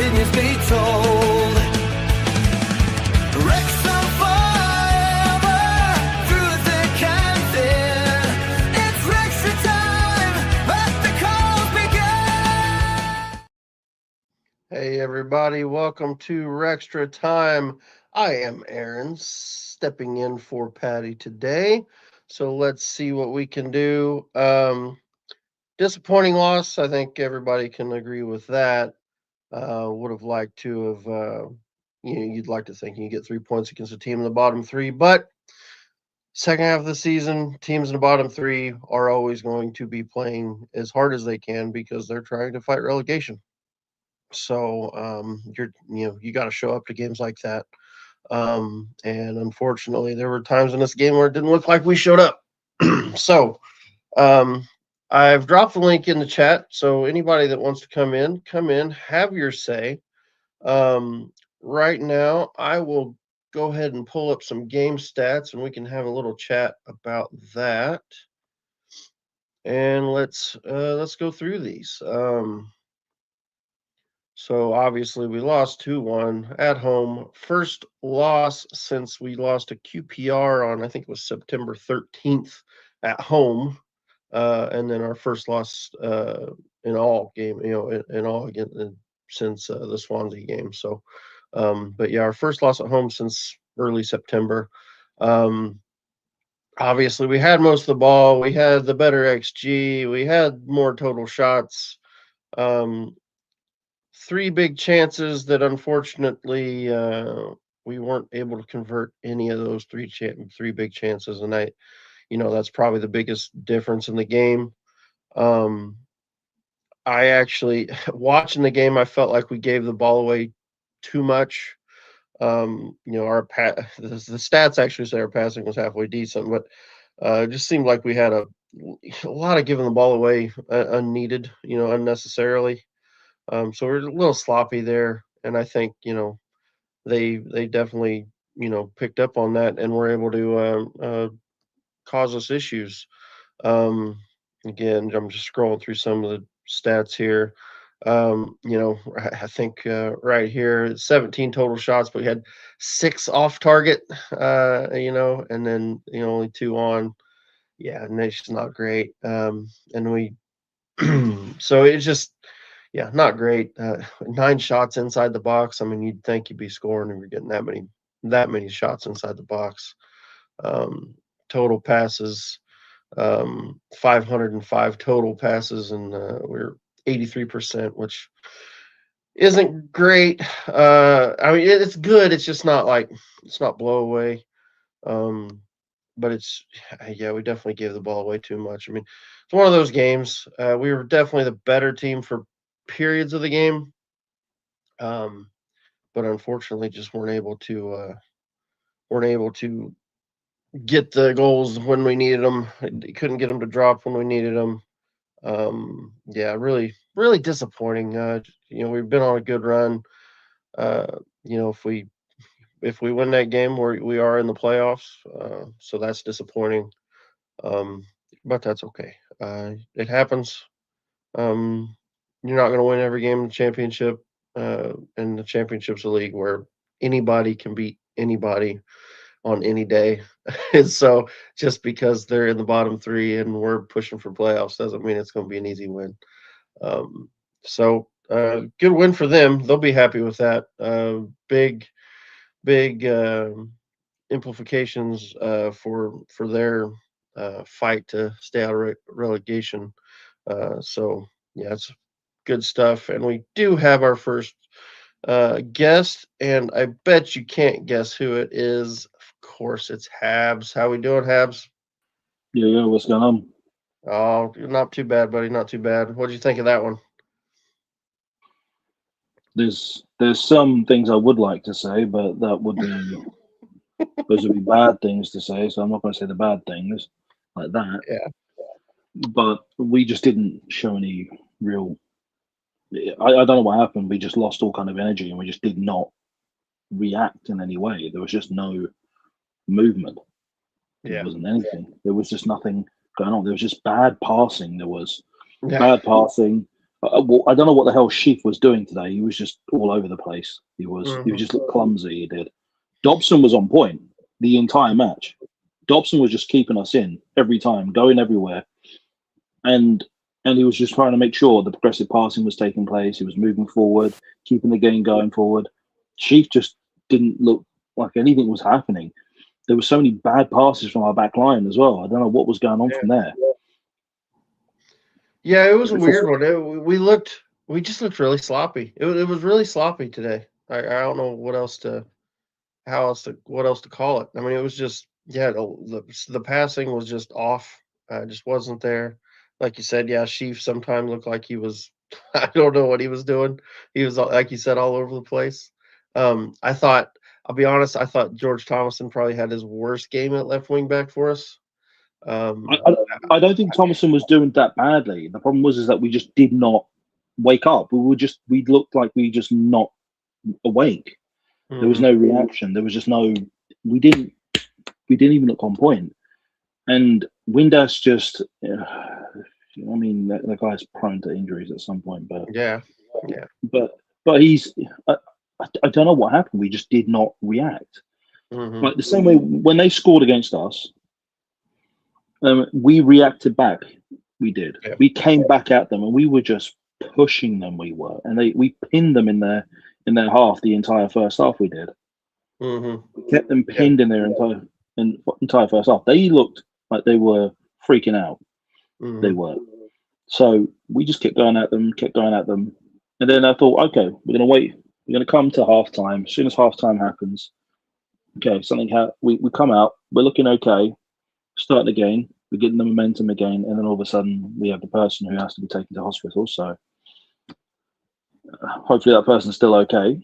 opinions be told. Wrexham forever, through thick and thin. It's WREXtra time, let the calls begin. Hey everybody, welcome to WREXtra time. I am Aaron, stepping in for Paddy today. So let's see what we can do. Disappointing loss. I think everybody can agree with that. Would have liked to have, you'd like to think you get 3 points against a team in the bottom three, but second half of the season, teams in the bottom three are always going to be playing as hard as they can because they're trying to fight relegation. So you got to show up to games like that. And unfortunately, there were times in this game where it didn't look like we showed up. So I've dropped the link in the chat. So anybody that wants to come in, have your say. Right now, I will go ahead and pull up some game stats and we can have a little chat about that. And let's go through these. So obviously we lost 2-1 at home. First loss since we lost to QPR on, I think it was September 13th at home. And then our first loss in all game, in all again since the Swansea game. So, but yeah, our first loss at home since early September. Obviously we had most of the ball. We had the better XG. We had more total shots. Three big chances that unfortunately we weren't able to convert any of those three big chances, and that's probably the biggest difference in the game. I actually watching the game, I felt like we gave the ball away too much. The stats actually say our passing was halfway decent, but it just seemed like we had a lot of giving the ball away unneeded, unnecessarily. So we're a little sloppy there, and I think they definitely picked up on that and were able to cause us issues. Again, I'm just scrolling through some of the stats here. I think right here 17 total shots, but we had 6 off target. And then only 2 on. Yeah, and it's just not great. And we so it's just. Yeah, not great. 9 shots inside the box. I mean, you'd think you'd be scoring if you're getting that many shots inside the box. Total passes, 505 total passes, and we're 83%, which isn't great. I mean, it's good. It's just not it's not blow away. But we definitely gave the ball away too much. I mean, it's one of those games. We were definitely the better team for periods of the game, but unfortunately just weren't able to get the goals when we needed them. Couldn't get them to drop when we needed them. Really disappointing. We've been on a good run. If we win that game, we are in the playoffs, so that's disappointing, but that's okay. It happens. You're not going to win every game in the championship, and the championship's a league where anybody can beat anybody on any day. And so just because they're in the bottom three and we're pushing for playoffs doesn't mean it's going to be an easy win. Good win for them. They'll be happy with that. Big implications for their fight to stay out of relegation. Yeah, it's good stuff. And we do have our first guest, and I bet you can't guess who it is. Of course, it's Habs. How we doing, Habs? Yeah, what's going on? Oh, not too bad, buddy. Not too bad. What did you think of that one? There's some things I would like to say, but that would be those would be bad things to say. So I'm not going to say the bad things like that. Yeah. But we just didn't show any real. I don't know what happened. We just lost all kind of energy, and we just did not react in any way. There was just no movement. There wasn't anything. There was just nothing going on. There was just bad passing. There was bad passing. Well, I don't know what the hell Sheaf was doing today. He was just all over the place. He was Mhm. just looked clumsy. He did. Dobson was on point the entire match. Dobson was just keeping us in every time, going everywhere, and he was just trying to make sure the progressive passing was taking place. He was moving forward, keeping the game going forward. Sheaf just didn't look like anything was happening. There were so many bad passes from our back line as well. I don't know what was going on from there. Yeah, it was a weird one. We just looked really sloppy. It was really sloppy today. I don't know what else to call it. I mean, it was just the passing was just off. Just wasn't there. Like you said, yeah, Sheaf sometimes looked like he was. I don't know what he was doing. He was like you said, all over the place. I thought. I'll be honest. I thought George Thomason probably had his worst game at left wing back for us. Um, I don't think Thomason was doing that badly. The problem was is that we just did not wake up. We looked like we just not awake. There was mhm. no reaction. There was just no. We didn't even look on point. And Windass just. I mean, that guy's prone to injuries at some point, Yeah. but he's. I don't know what happened. We just did not react. Mhm. Like the same way when they scored against us, we reacted back. We did. Yeah. We came back at them, and we were just pushing them. And we pinned them in their half the entire first half. We did. Mhm. We kept them pinned in their entire first half. They looked like they were freaking out. They Mhm. were. So we just kept going at them, and then I thought, okay, we're gonna wait. We're gonna come to halftime. As soon as halftime happens, okay, we come out. We're looking okay. Start again. We're getting the momentum again, and then all of a sudden we have the person who has to be taken to hospital. So hopefully that person's still okay.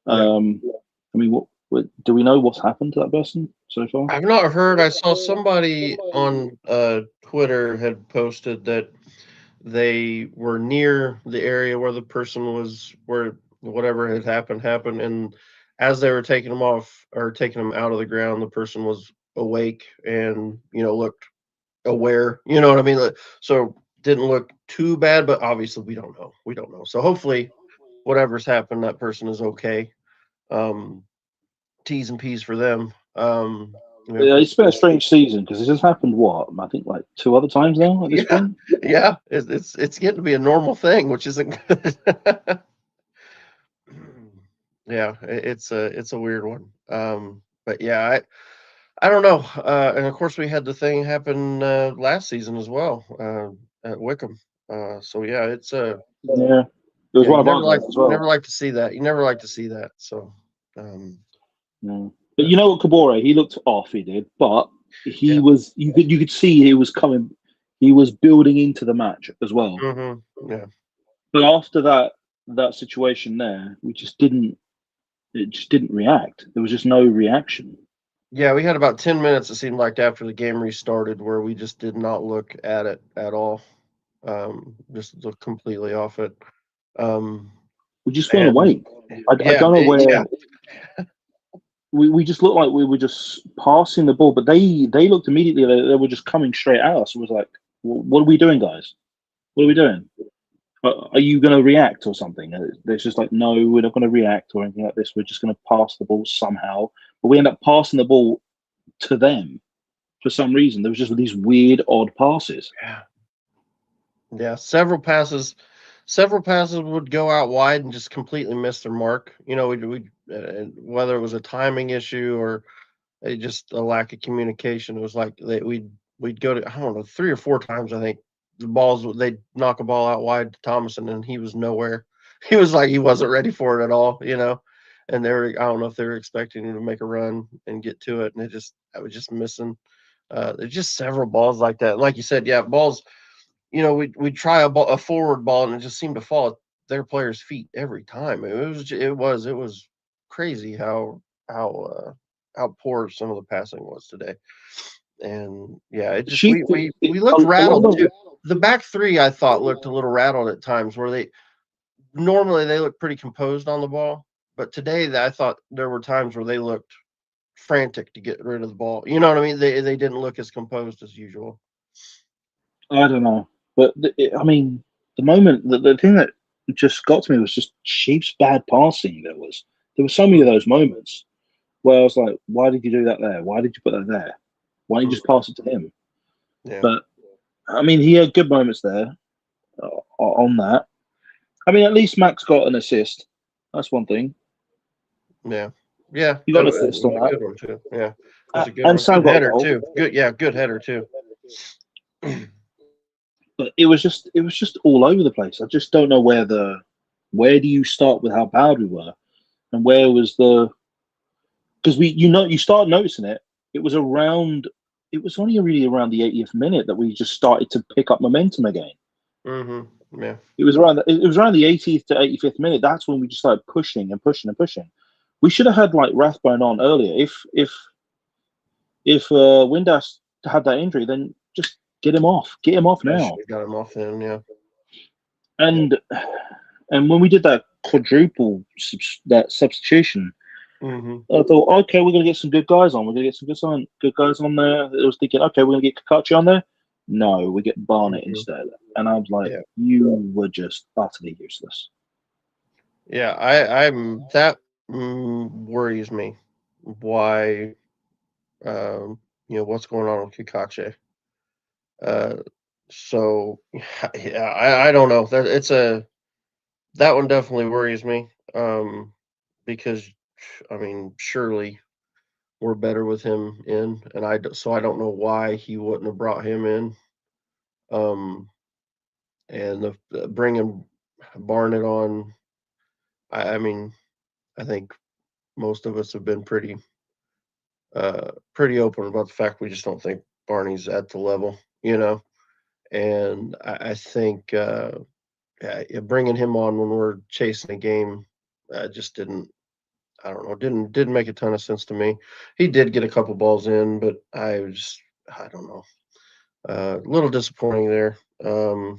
Yeah. I mean, what do we know what's happened to that person so far? I've not heard. I saw somebody on Twitter had posted that they were near the area where the person was, where whatever had happened, and as they were taking them off or taking them out of the ground, the person was awake and looked aware. You know what I mean? So didn't look too bad, but obviously we don't know. We don't know. So hopefully, whatever's happened, that person is okay. Um, T's and P's for them. Yeah, 'Cause it's been a strange season because this has happened. What I think like 2 other times now at this yeah, point. yeah, it's getting to be a normal thing, which isn't good. Yeah, it's a weird one. But yeah, I don't know. And of course, we had the thing happen last season as well at Wickham. So yeah, it's Yeah, it was yeah, one of our guys as well. never like to see that. You never like to see that. So um, Yeah. But you know what, Kabore, he looked off. He did, but he yeah. was. You could see he was coming. He was building into the match as well. Yeah. But after that situation there, we just didn't. It just didn't react. There was just no reaction. Yeah, we had about 10 minutes, it seemed like, after the game restarted where we just did not look at it at all. Just looked completely off it. Um, We just weren't and awake. I yeah, don't know where yeah, we just looked like we were just passing the ball, but they looked immediately. They were just coming straight at us. It was like, what are we doing, guys? What are we doing? Are you going to react or something? It's just like, no, we're not going to react or anything like this. We're just going to pass the ball somehow. But we end up passing the ball to them for some reason. There was just these weird, odd passes. yeah, yeah. Several passes would go out wide and just completely miss their mark. Whether it was a timing issue or just a lack of communication. It was like we'd go to, I don't know, 3 or 4 times. I think they'd knock a ball out wide to Thomason, and he was nowhere. He was like he wasn't ready for it at all. And I don't know if they were expecting him to make a run and get to it, and I was just missing. There's just several balls like that. Like you said, yeah, balls. We'd try a forward ball, and it just seemed to fall at their players' feet every time. It was crazy how how poor some of the passing was today. And yeah, it just She, we looked a lot rattled of too. The back three I thought looked a little rattled at times where they normally they look pretty composed on the ball, but today I thought there were times where they looked frantic to get rid of the ball. You know what I mean? They didn't look as composed as usual. I don't know, but I mean, the thing that just got to me was just Sheep's bad passing. There were so many of those moments where I was like, why did you do that there? Why did you put that there? Why didn't you just pass it to him? Yeah. But I mean, he had good moments there on that. I mean, at least Max got an assist. That's one thing. Yeah. Yeah. You got an That was assist on a that. good one too. Yeah. That's a good And one. Sam Good got a header goal. too. Good. Yeah. Good header too. But it was just all over the place. I just don't know where do you start with how bad we were, and where was because you start noticing it. It was only really around the 80th minute that we just started to pick up momentum again. Yeah. It was around the 80th to 85th minute. That's when we just started pushing and pushing and pushing. We should have had like Rathbone on earlier. If Windass had that injury, then just get him off. Get him off I now. should have got him off then. Yeah. And when we did that quadruple that substitution, I thought, okay, we're going to get some good guys on. We're going to get some good guys on there. I was thinking, okay, we're going to get Kakachi on there. No, we get Barnett instead. And I was like, you were just utterly useless. Yeah. I'm that worries me. Why? What's going on with Kakache? So yeah, I don't know. That one definitely worries me. Because I mean, surely we're better with him in, and I don't know why he wouldn't have brought him in. And bringing Barnett on, I mean, I think most of us have been pretty open about the fact we just don't think Barney's at the level, and I think bringing him on when we're chasing a game just didn't. I don't know. Didn't make a ton of sense to me. He did get a couple balls in, but I don't know. A little disappointing there. But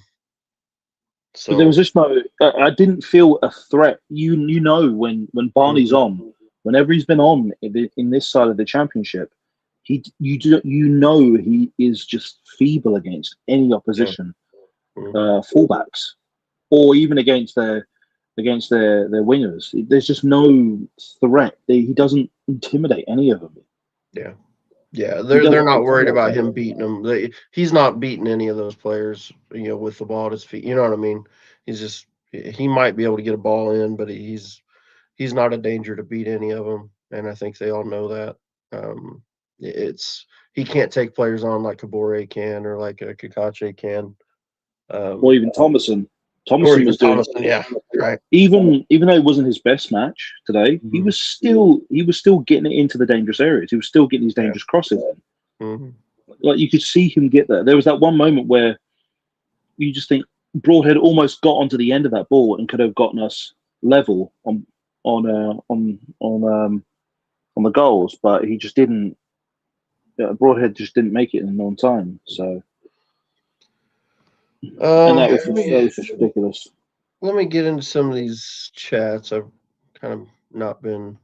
there was So just no. I didn't feel a threat. You know when Barney's on, whenever he's been on in this side of the championship, he is just feeble against any opposition fullbacks, or even against their wingers. There's just no threat. He doesn't intimidate any of them. yeah, they're not worried about him beating them. He's not beating any of those players, with the ball at his feet. You know what I mean? He might be able to get a ball in, but he's not a danger to beat any of them, and I think they all know that. He can't take players on like Kabore can or like a Kakache can. Or even Thomason. Or Thomason even was doing. Thomason, yeah, right. Even though it wasn't his best match today, he was still getting it into the dangerous areas. He was still getting these dangerous crosses in. Like you could see him get there. There was that one moment where you just think Broadhead almost got onto the end of that ball and could have gotten us level on the goals, but he just didn't. Broadhead just didn't make it in on time. So, and that was just ridiculous. Let me get into some of these chats. I've kind of not been.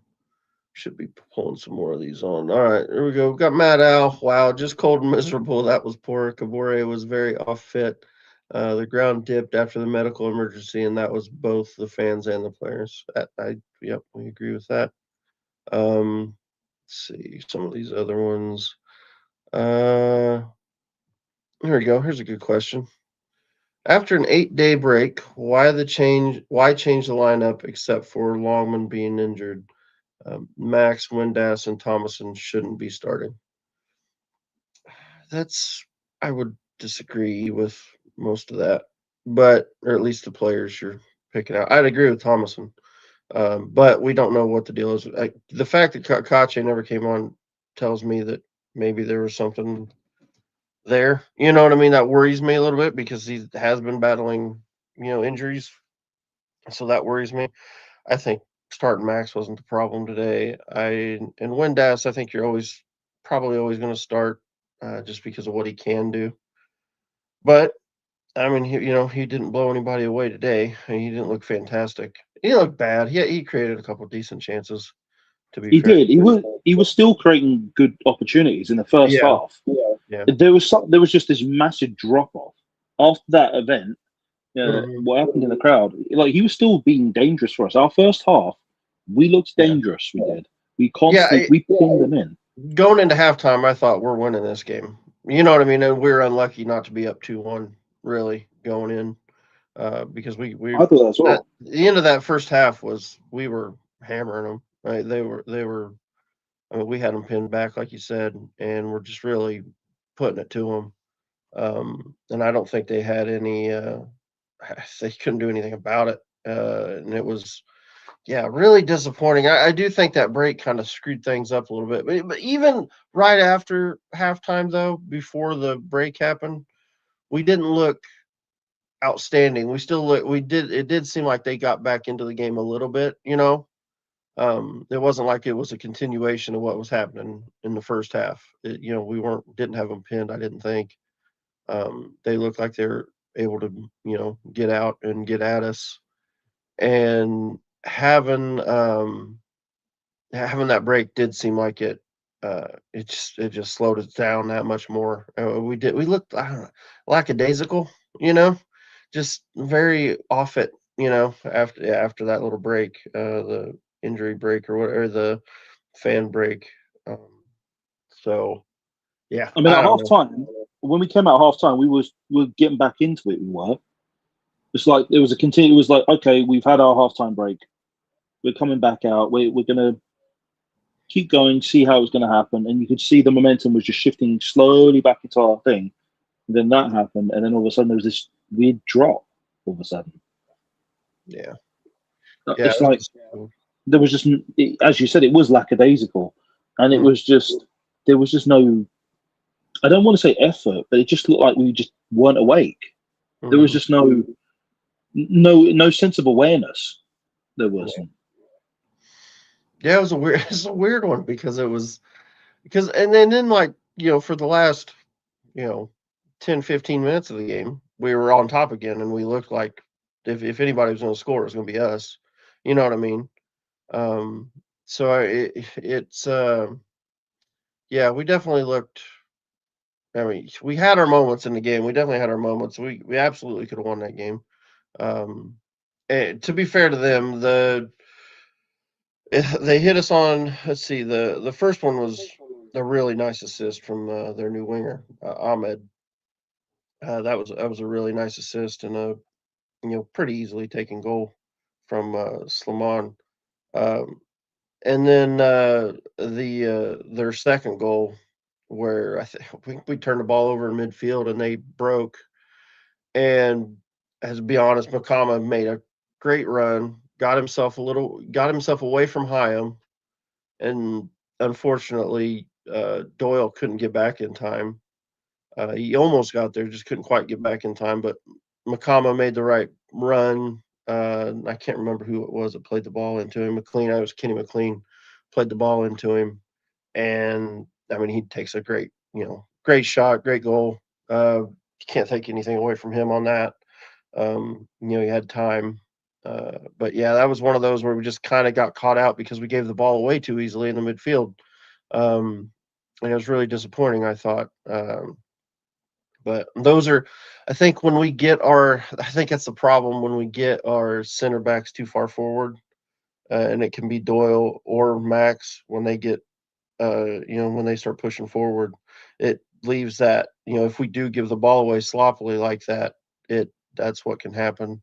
Should be pulling some more of these on. All right, here we go. We've got Matt Al. Wow, just cold and miserable. That was poor. Kabore was very off fit. The ground dipped after the medical emergency, and that was both the fans and the players. Yep, we agree with that. Let's see some of these other ones. Here we go. Here's a good question. After an 8-day break, why change the lineup except for Longman being injured? Max, Windass, and Thomason shouldn't be starting. I would disagree with most of that, or at least the players you're picking out. I'd agree with Thomason, but we don't know what the deal is. The fact that Kache never came on tells me that maybe there was something there. You know what I mean? That worries me a little bit because he has been battling, injuries. So that worries me. I think starting Max wasn't the problem today. And Windass, I think you're probably always going to start just because of what he can do. But I mean, he didn't blow anybody away today. I mean, he didn't look fantastic. He didn't look bad. He created a couple of decent chances. To be fair, did. He was still creating good opportunities in the first half. Yeah. There was just this massive drop off after that event. Mhm. what happened in the crowd. Like he was still being dangerous for us. Our first half, we looked Yeah. dangerous. We did. We Yeah, constantly we pinned them in. going into halftime, I thought we're winning this game. You know what I mean? And we were unlucky not to be up 2-1 really going in, because we I thought that as at well. the end of that first half was we were hammering them. Right? They were. I mean, we had them pinned back, like you said, and we're just really putting it to them. And I don't think they had any. They couldn't do anything about it, and it was, yeah, really disappointing. I do think that break kind of screwed things up a little bit. But even right after halftime, though, before the break happened, we didn't look outstanding. We still look. We did. It did seem like they got back into the game a little bit. It wasn't like it was a continuation of what was happening in the first half. We didn't have them pinned. I didn't think. They looked like they're able to, get out and get at us. And having that break did seem like it just slowed us down that much more. We looked, I don't know, lackadaisical, you know, just very off it, after that little break, the injury break or whatever, the fan break. Um, so yeah, I mean, I at don't half know. time, when we came out at half time, we were getting back into it. We were. It's like it was a continue. It was like, okay, we've had our halftime break. We're coming back out. We're gonna keep going, see how it's gonna happen, and you could see the momentum was just shifting slowly back into our thing. And then that happened, and then all of a sudden there was this weird drop. All of a sudden, Yeah, yeah, it it's was like just, there was just, as you said, it was lackadaisical, and it mm, was just there was just no. I don't want to say effort, but it just looked like we just weren't awake. There was mhm. just no sense of awareness. There wasn't. Yeah, it was a weird it's a weird one because and then like, for the last, you know, 10, 15 minutes of the game, we were on top again and we looked like if anybody was gonna score, it was gonna be us. You know what I mean? Um, so it's yeah, we definitely looked. I mean, we had our moments in the game. We definitely had our moments. We absolutely could have won that game. Um, and to be fair to them, they hit us on. Let's see, the first one was a really nice assist from their new winger, Ahmed. That was a really nice assist and a pretty easily taken goal from Slaman. Um, and then their second goal, where I think we turned the ball over in midfield and they broke. And as to be honest, Makama made a great run, got himself away from Hyam, and unfortunately, Doyle couldn't get back in time. He almost got there, just couldn't quite get back in time. But Makama made the right run. I can't remember who it was that played the ball into him. McLean, I was Kenny McLean, played the ball into him, and I mean he takes a great shot, great goal. You can't take anything away from him on that. He had time. But yeah, that was one of those where we just kind of got caught out because we gave the ball away too easily in the midfield. Um, and it was really disappointing, I thought. But those are, I think, I think that's the problem when we get our center backs too far forward, and it can be Doyle or Max when they get, when they start pushing forward, it leaves that, if we do give the ball away sloppily like that, that's what can happen.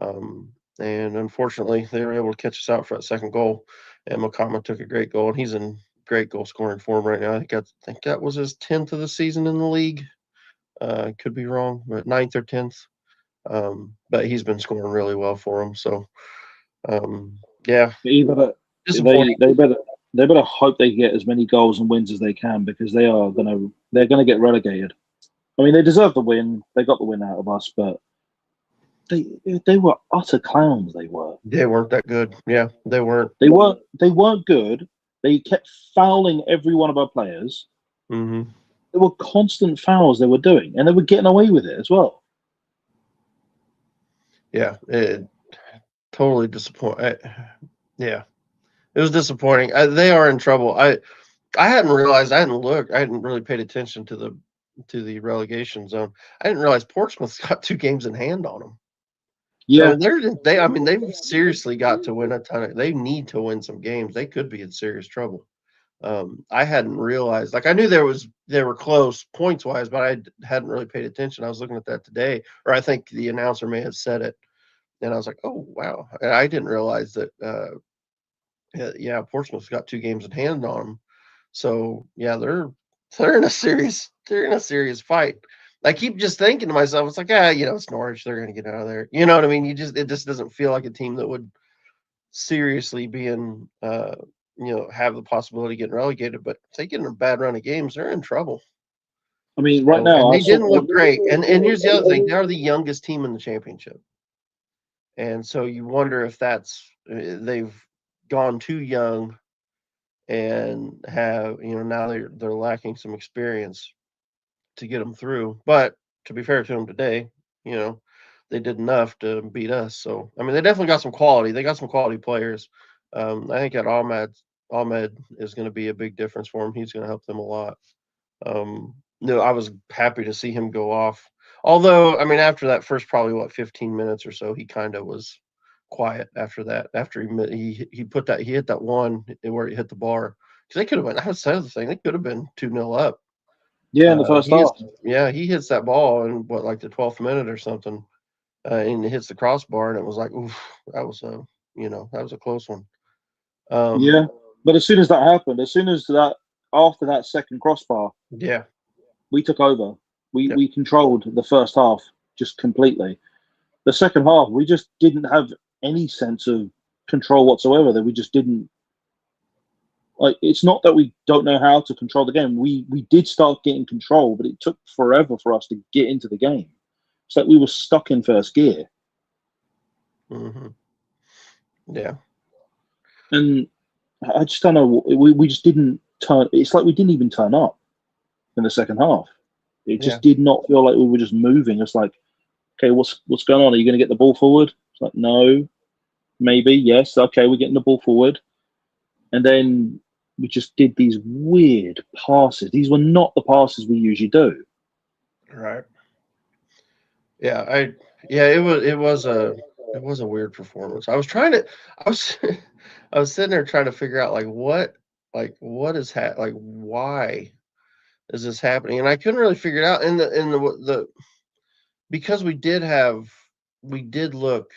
And unfortunately, they were able to catch us out for that second goal, and Makama took a great goal, and he's in great goal scoring form right now. I think that was his 10th of the season in the league. Could be wrong, but ninth or 10th. But he's been scoring really well for him. So, yeah, Either disappointing. they better hope they get as many goals and wins as they can because they're gonna get relegated. I mean, they deserve the win. They got the win out of us, but they they were utter clowns. They were. They weren't that good. Yeah, they weren't. They weren't good. They kept fouling every one of our players. Hmm. There were constant fouls they were doing, and they were getting away with it as well. Yeah, it totally disappointing. Yeah, it was disappointing. They are in trouble. I hadn't realized. I hadn't looked. I hadn't really paid attention to the relegation zone. I didn't realize Portsmouth's got 2 games in hand on them. Yeah, I mean, they've seriously got to win a ton of. They need to win some games. They could be in serious trouble. I hadn't realized. Like I knew they were close points wise, but hadn't really paid attention. I was looking at that today, or I think the announcer may have said it, and I was like, oh wow, and I didn't realize that. Yeah, Portsmouth's got 2 games in hand on them. So yeah, they're in a serious fight. I keep just thinking to myself, it's like, it's Norwich, they're gonna get out of there. You know what I mean? It just doesn't feel like a team that would seriously be in have the possibility of getting relegated. But if they get in a bad run of games, they're in trouble. I mean, right So, now and I they saw. didn't look great. And here's the other thing: they're the youngest team in the championship, and so you wonder if they've gone too young and have now they're lacking some experience to get them through. But to be fair to them today, you know, they did enough to beat us. So I mean, they definitely got some quality. They got some quality players. I think that Ahmed is going to be a big difference for him. He's going to help them a lot. I was happy to see him go off. Although, I mean, after that first probably 15 minutes or so, he kind of was quiet after that. After he hit that one where he hit the bar because they could have been. That was the other thing. They could have been 2-0 up. Yeah, in the first half. He hits that ball in like the 12th minute or something, and it hits the crossbar, and it was like, oof, that was that was a close one. Yeah, but as soon as that happened, as soon as that after that second crossbar, Yeah, we took over. We Yep. we controlled the first half just completely. The second half, we just didn't have any sense of control whatsoever. That we just didn't like. It's not that we don't know how to control the game. We did start getting control, but it took forever for us to get into the game. It's like we were stuck in first gear, hmm yeah, and I just don't know. We just didn't turn. It's like we didn't even turn up in the second half. It yeah. just did not feel like we were just moving. It's like, okay, what's going on? Are you going to get the ball forward? It's like, no, maybe, yes. Okay, we're getting the ball forward. And then we just did these weird passes. These were not the passes we usually do. Right. Yeah, it was a weird performance. I was I was sitting there trying to figure out what is like why is this happening? And I couldn't really figure it out. In the because we did look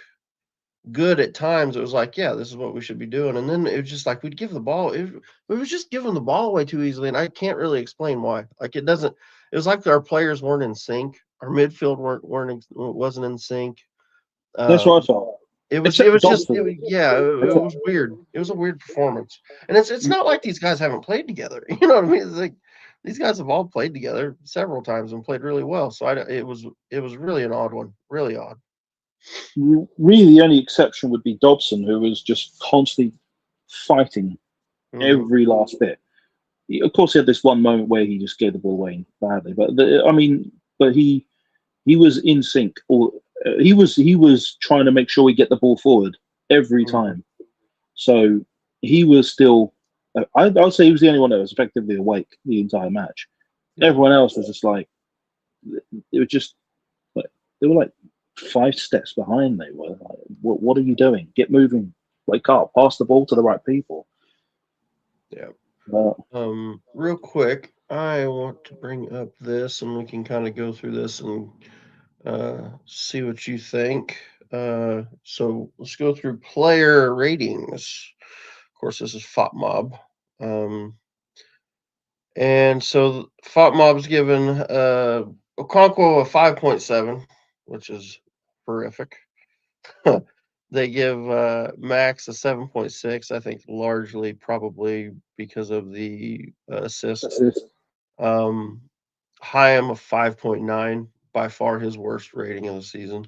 good at times. It was like, yeah, this is what we should be doing. And then it was just like we'd give the ball. We was just giving the ball away too easily, and I can't really explain why. Like it doesn't. It was like our players weren't in sync. Our midfield wasn't in sync. That's what I Um, felt. it Except was just Dobson. yeah, it was weird. It was a weird performance, and it's not like these guys haven't played together. You know what I mean? It's like these guys have all played together several times and played really well. So it was really an odd one, really odd. Really, the only exception would be Dobson, who was just constantly fighting hmm every last bit. Of course, he had this one moment where he just gave the ball away badly, but but he was in sync. Or he was trying to make sure we get the ball forward every hmm time. So he was still. I'd say he was the only one that was effectively awake the entire match. Yeah. Everyone else was just like it was just like they were like 5 steps behind. They were like, what are you doing? Get moving! Wake up! Pass the ball to the right people. Yeah. Uh, Real quick, I want to bring up this, and we can kind of go through this and see what you think. So let's go through player ratings. Of course, this is FOP Mob. And so FOP Mob's given Okonkwo a 5.7, which is horrific. They give Max a 7.6, I think largely probably because of the assist. Um, Hyam a 5.9, by far his worst rating of the season.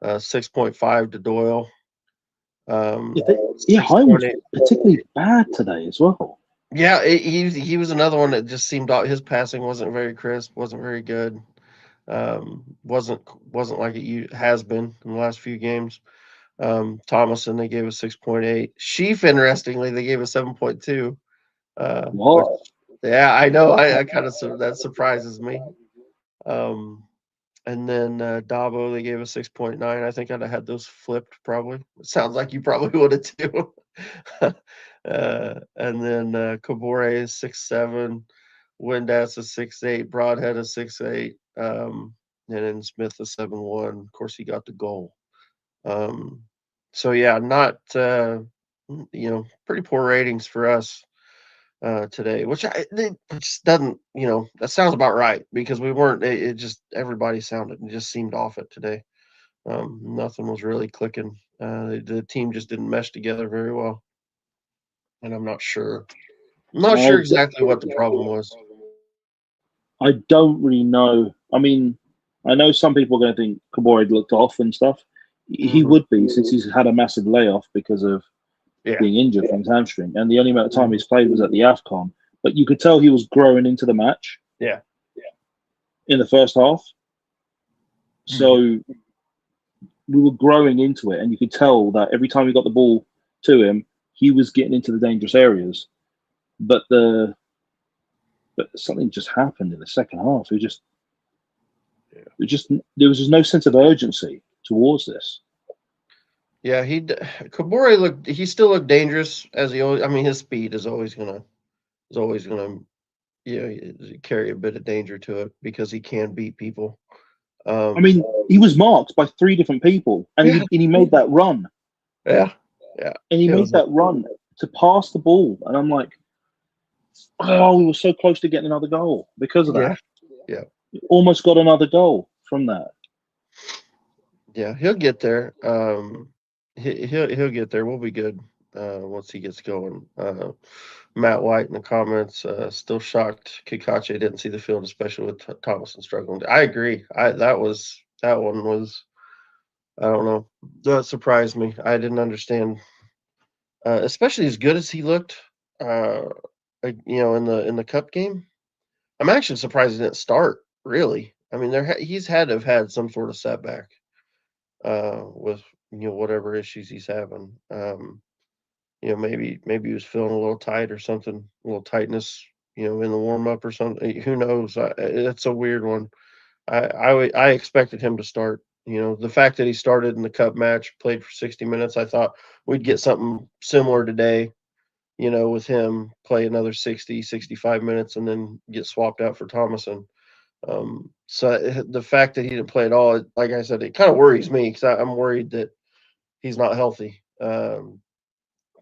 6.5 to Doyle. yeah, High was 6.8. particularly bad today as well. Yeah, he was another one that just seemed his passing wasn't very crisp, wasn't very good. Wasn't like it has been in the last few games. Thomason they gave a 6.8. Sheaf, interestingly, they gave a 7.2. Which, What? yeah, I know. I kind of that surprises me. Um, And then Dabo, they gave us 6.9. I think I'd have had those flipped probably. It sounds like you probably would have too. And then Kabore is 6.7. Windass is 6.8. Broadhead is 6.8. And then Smith is 7.1. Of course, he got the goal. So yeah, not pretty poor ratings for us today, which it just doesn't, that sounds about right because we weren't. It just everybody sounded and just seemed off it today. Nothing was really clicking. The team just didn't mesh together very well, and I'm not sure. I'm not sure exactly what the problem was. I don't really know. I mean, I know some people are going to think Kabore looked off and stuff. He would be, since he's had a massive layoff because of being injured from his hamstring, and the only amount of time he's played was at the AFCON. But you could tell he was growing into the match. Yeah. In the first half, so we were growing into it, and you could tell that every time we got the ball to him, he was getting into the dangerous areas. But something just happened in the second half. There was just no sense of urgency towards this. Yeah, Kabore he still looked dangerous as he always. I mean, his speed is always gonna carry a bit of danger to it because he can beat people. I mean, he was marked by 3 different people, and he made that run. Yeah. And he made that run to pass the ball, and I'm like, oh, we were so close to getting another goal because of that. Yeah. Almost got another goal from that. Yeah, he'll get there. He'll get there. We'll be good once he gets going. Matt White in the comments, still shocked Kikache didn't see the field, especially with Thomason struggling. I agree. That one was, I don't know, that surprised me. I didn't understand, especially as good as he looked, in the cup game. I'm actually surprised he didn't start. Really, I mean, he's had to have had some sort of setback with whatever issues he's having. Maybe he was feeling a little tight or something, a little tightness, in the warm up or something. Who knows? It's a weird one. I expected him to start. The fact that he started in the cup match, played for 60 minutes, I thought we'd get something similar today. With him play another 60, 65 minutes and then get swapped out for Thomason. So the fact that he didn't play at all, like I said, it kind of worries me because I'm worried that he's not healthy. Of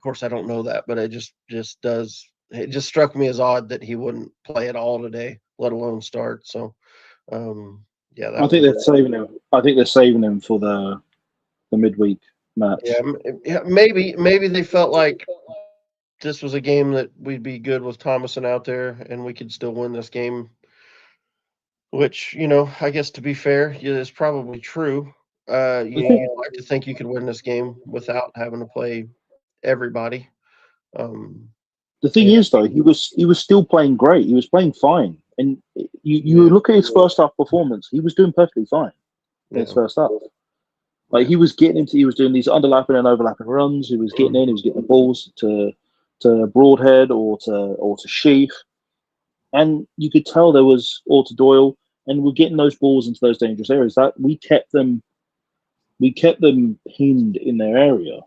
course, I don't know that, but it just does. It just struck me as odd that he wouldn't play at all today, let alone start. So, yeah, I think they're saving him. I think they're saving him for the midweek match. Yeah, maybe they felt like this was a game that we'd be good with Thomason out there, and we could still win this game. Which, I guess to be fair, is probably true. You'd like to think you could win this game without having to play everybody. The thing is, though, he was still playing great. He was playing fine, and you look at his first half performance. He was doing perfectly fine in his first half. Like he was doing these underlapping and overlapping runs. He was getting in. He was getting the balls to Broadhead or to Sheaf, and you could tell there was or to Doyle, and we're getting those balls into those dangerous areas. That we kept them pinned in their area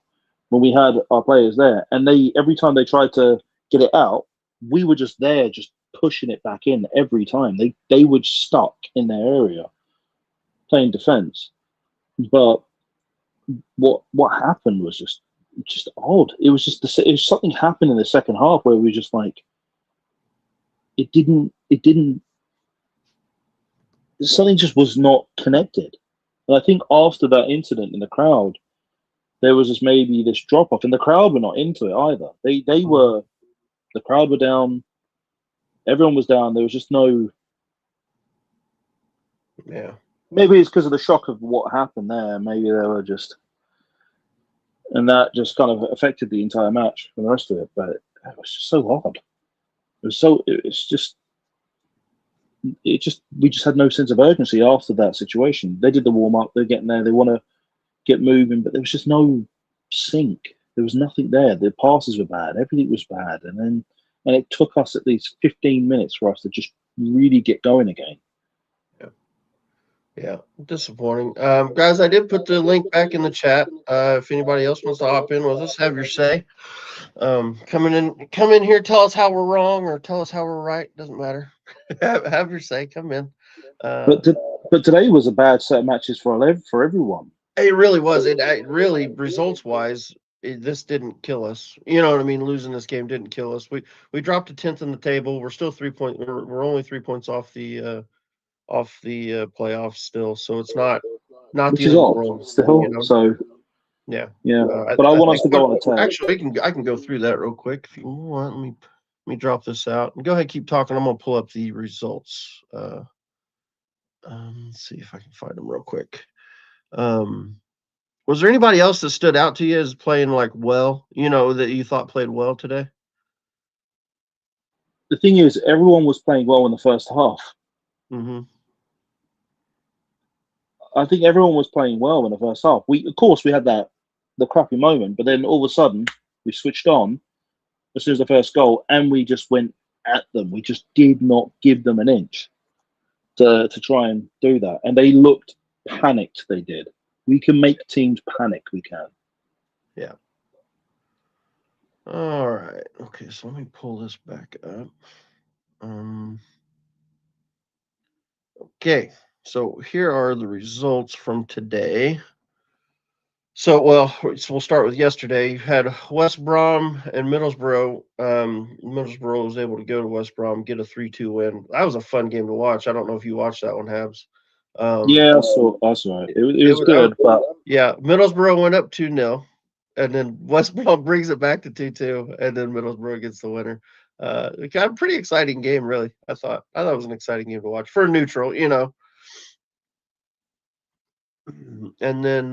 when we had our players there, and every time they tried to get it out, we were just there, just pushing it back in every time. They were stuck in their area, playing defense. But what happened was just odd. It was something happened in the second half where we were just like, it didn't. Something just was not connected. And I think after that incident in the crowd, there was just maybe this drop off, and the crowd were not into it either. The crowd were down. Everyone was down. There was just no. Yeah. Maybe it's because of the shock of what happened there. Maybe they were just, and that just kind of affected the entire match for the rest of it. But it was just so odd. We just had no sense of urgency after that situation. They did the warm up. They're getting there. They want to get moving, but there was just no sync. There was nothing there. The passes were bad. Everything was bad, and it took us at least 15 minutes for us to just really get going again. Yeah, disappointing. Guys, I did put the link back in the chat. If anybody else wants to hop in with us, have your say. Come in here, tell us how we're wrong or tell us how we're right. Doesn't matter. have your say. Come in. But but today was a bad set of matches for everyone. It really was. It really, results wise, this didn't kill us. You know what I mean? Losing this game didn't kill us. We dropped to 10th in the table. We're still 3 point. We're only 3 points off the playoffs still. So it's not the Which end is of the odd world. still. You know? So Yeah. yeah, but I I want us think to go on a tear. actually I can go through that real quick if you want. Let me drop this out and go ahead and keep talking. I'm gonna pull up the results. Let's see if I can find them real quick. Was there anybody else that stood out to you as playing like well, that you thought played well today? The thing is, everyone was playing well in the first half. Mm-hmm. I think everyone was playing well in the first half. Of course, we had the crappy moment, but then all of a sudden we switched on as soon as the first goal, and we just went at them. We just did not give them an inch to try and do that, and they looked panicked. They did. We can make teams panic. We can. Yeah. All right. Okay, so let me pull this back up. Okay, so here are the results from today. So, we'll start with yesterday. You had West Brom and Middlesbrough. Middlesbrough was able to go to West Brom, get a 3-2 win. That was a fun game to watch. I don't know if you watched that one, Habs. Yeah, I saw it. It It was was, good, but yeah, Middlesbrough went up 2-0, and then West Brom brings it back to 2-2, and then Middlesbrough gets the winner. It got a pretty exciting game, really. I thought it was an exciting game to watch for a neutral. And then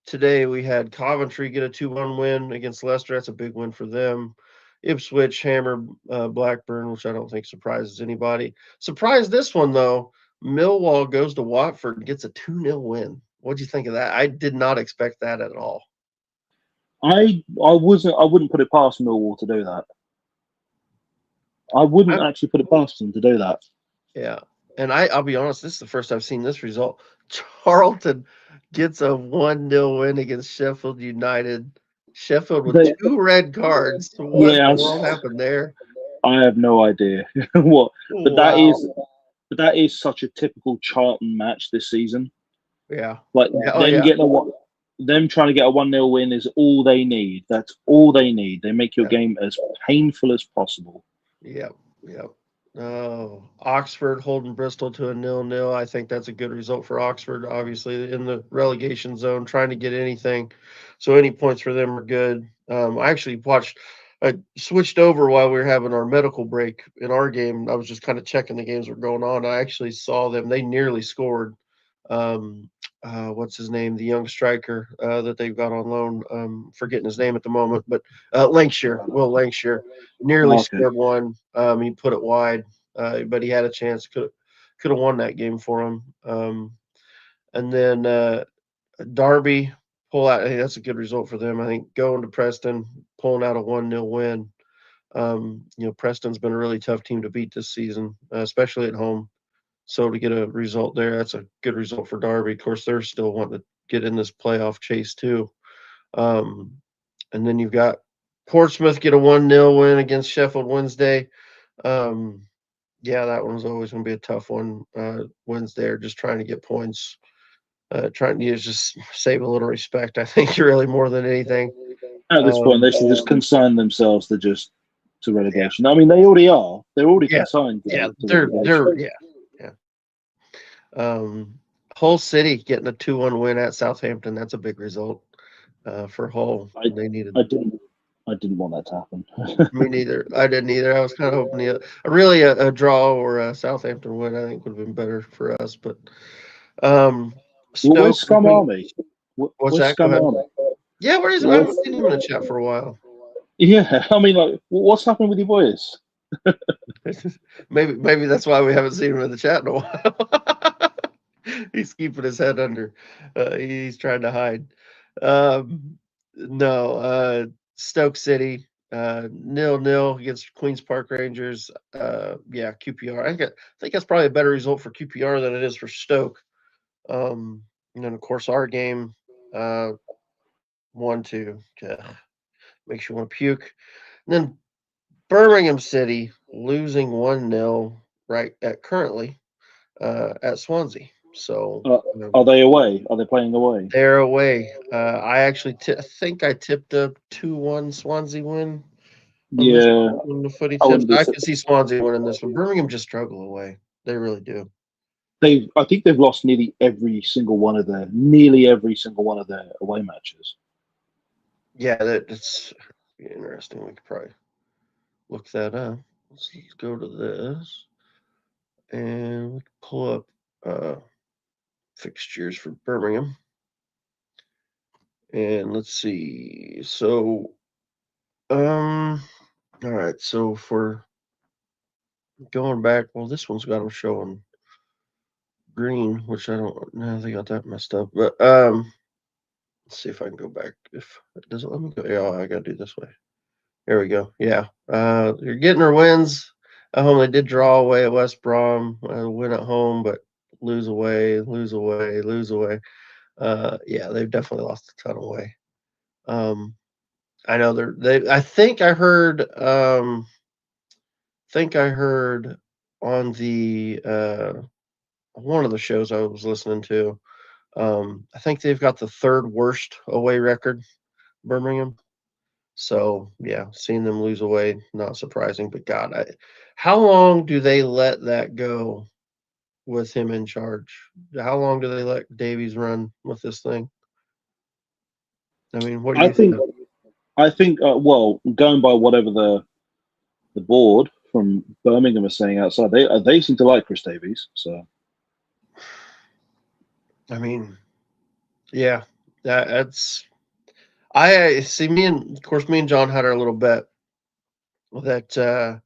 today we had Coventry get a 2-1 win against Leicester. That's a big win for them. Ipswich hammered Blackburn, which I don't think surprises anybody. Surprised this one though. Millwall goes to Watford and gets a 2-0 win. What'd you think of that? I did not expect that at all. I wouldn't put it past Millwall to do that. I wouldn't actually put it past them to do that. Yeah. And I'll be honest, this is the first I've seen this result. Charlton gets a 1-0 win against Sheffield United. Sheffield with They, 2 red cards. What in yeah, the world happened there? I have no idea what, but Wow. that is such a typical Charlton match this season. Yeah. Like Oh them yeah. getting them trying to get a 1-0 win is all they need. That's all they need. They make your Yeah. game as painful as possible. Yep. Yep. Oh, Oxford holding Bristol to a 0-0. I think that's a good result for Oxford, obviously in the relegation zone, trying to get anything. So any points for them are good. I switched over while we were having our medical break in our game. I was just kind of checking the games that were going on. I actually saw them. They nearly scored. Um, what's his name? The young striker that they've got on loan. Forgetting his name at the moment, but Will Lancashire nearly Okay. scored one. He put it wide, but he had a chance. Could have won that game for him. And then Derby pull out. Hey, that's a good result for them. I think going to Preston, pulling out a 1-0 win. Preston's been a really tough team to beat this season, especially at home. So to get a result there, that's a good result for Derby. Of course, they're still wanting to get in this playoff chase too. Um, and then you've got Portsmouth get a 1-0 win against Sheffield Wednesday. Um, yeah, that one's always going to be a tough one. Wednesday are just trying to get points, trying to just save a little respect. I think really more than anything. At this point, Um, they should just consign themselves to yeah, relegation. I mean, they already are. They're already yeah, consigned yeah. to They're relegation. yeah. Hull City getting a 2-1 win at Southampton. That's a big result for Hull. I, They needed. I didn't want that to happen. Me neither. I didn't either. I was kind of hoping a draw or a Southampton win. I think would have been better for us. But um, Well, where's Stoke. Scum Army? What's Where's that? Go Scum ahead. Army? Yeah, where is it? I Where's, haven't seen him in the chat for a while. yeah, I mean, like, what's happening with your boys? Maybe that's why we haven't seen him in the chat in a while. He's keeping his head under. He's trying to hide. No, Stoke City 0-0 against Queens Park Rangers. Yeah, QPR. I think that's probably a better result for QPR than it is for Stoke. And then of course our game, 1-2. Makes you want to puke. And then Birmingham City losing 1-0 right at currently at Swansea. So Are they away? Are they playing away? they're away. I actually I think I tipped a 2-1 Swansea win on this Yeah, on the footy I tips. wouldn't be. I could see Swansea winning this one. Birmingham just struggle away. They really do. I think they've lost nearly every single one of their away matches. Yeah, it's interesting. We could probably look that up. Let's go to this and we can pull up fixtures for Birmingham. And let's see. So, all right. So for going back, well, this one's got them showing green, which I don't know. They got that messed up. But let's see if I can go back. If it doesn't let me go, yeah, I gotta do this way. There we go. Yeah. You're getting their wins at home. They did draw away at West Brom, win at home, but lose away, lose away, lose away. Yeah, they've definitely lost a ton away. I know I think I heard on the one of the shows I was listening to. I think they've got the third worst away record, Birmingham. So yeah, seeing them lose away, not surprising. But God, how long do they let that go with him in charge? How long do they let Davies run with this thing? I mean, what do I you think. think? I think. Well, going by whatever the board from Birmingham is saying outside, they seem to like Chris Davies. So I mean, yeah, that's. I see. Of course, me and John had our little bet that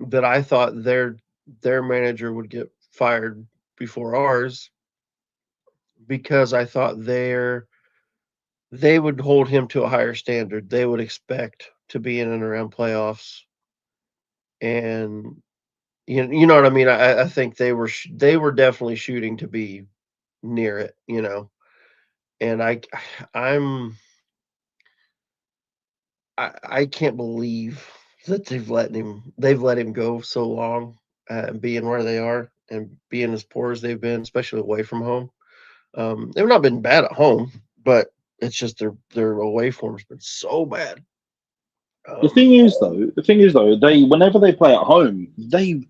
that I thought their manager would get fired before ours because I thought they would hold him to a higher standard. They would expect to be in and around playoffs, and you know what I mean. I think they were definitely shooting to be near it, and I'm I can't believe that they've let him go so long, being where they are and being as poor as they've been, especially away from home. They've not been bad at home, but it's just their away form's been so bad. the Um, thing is, though, they whenever they play at home, they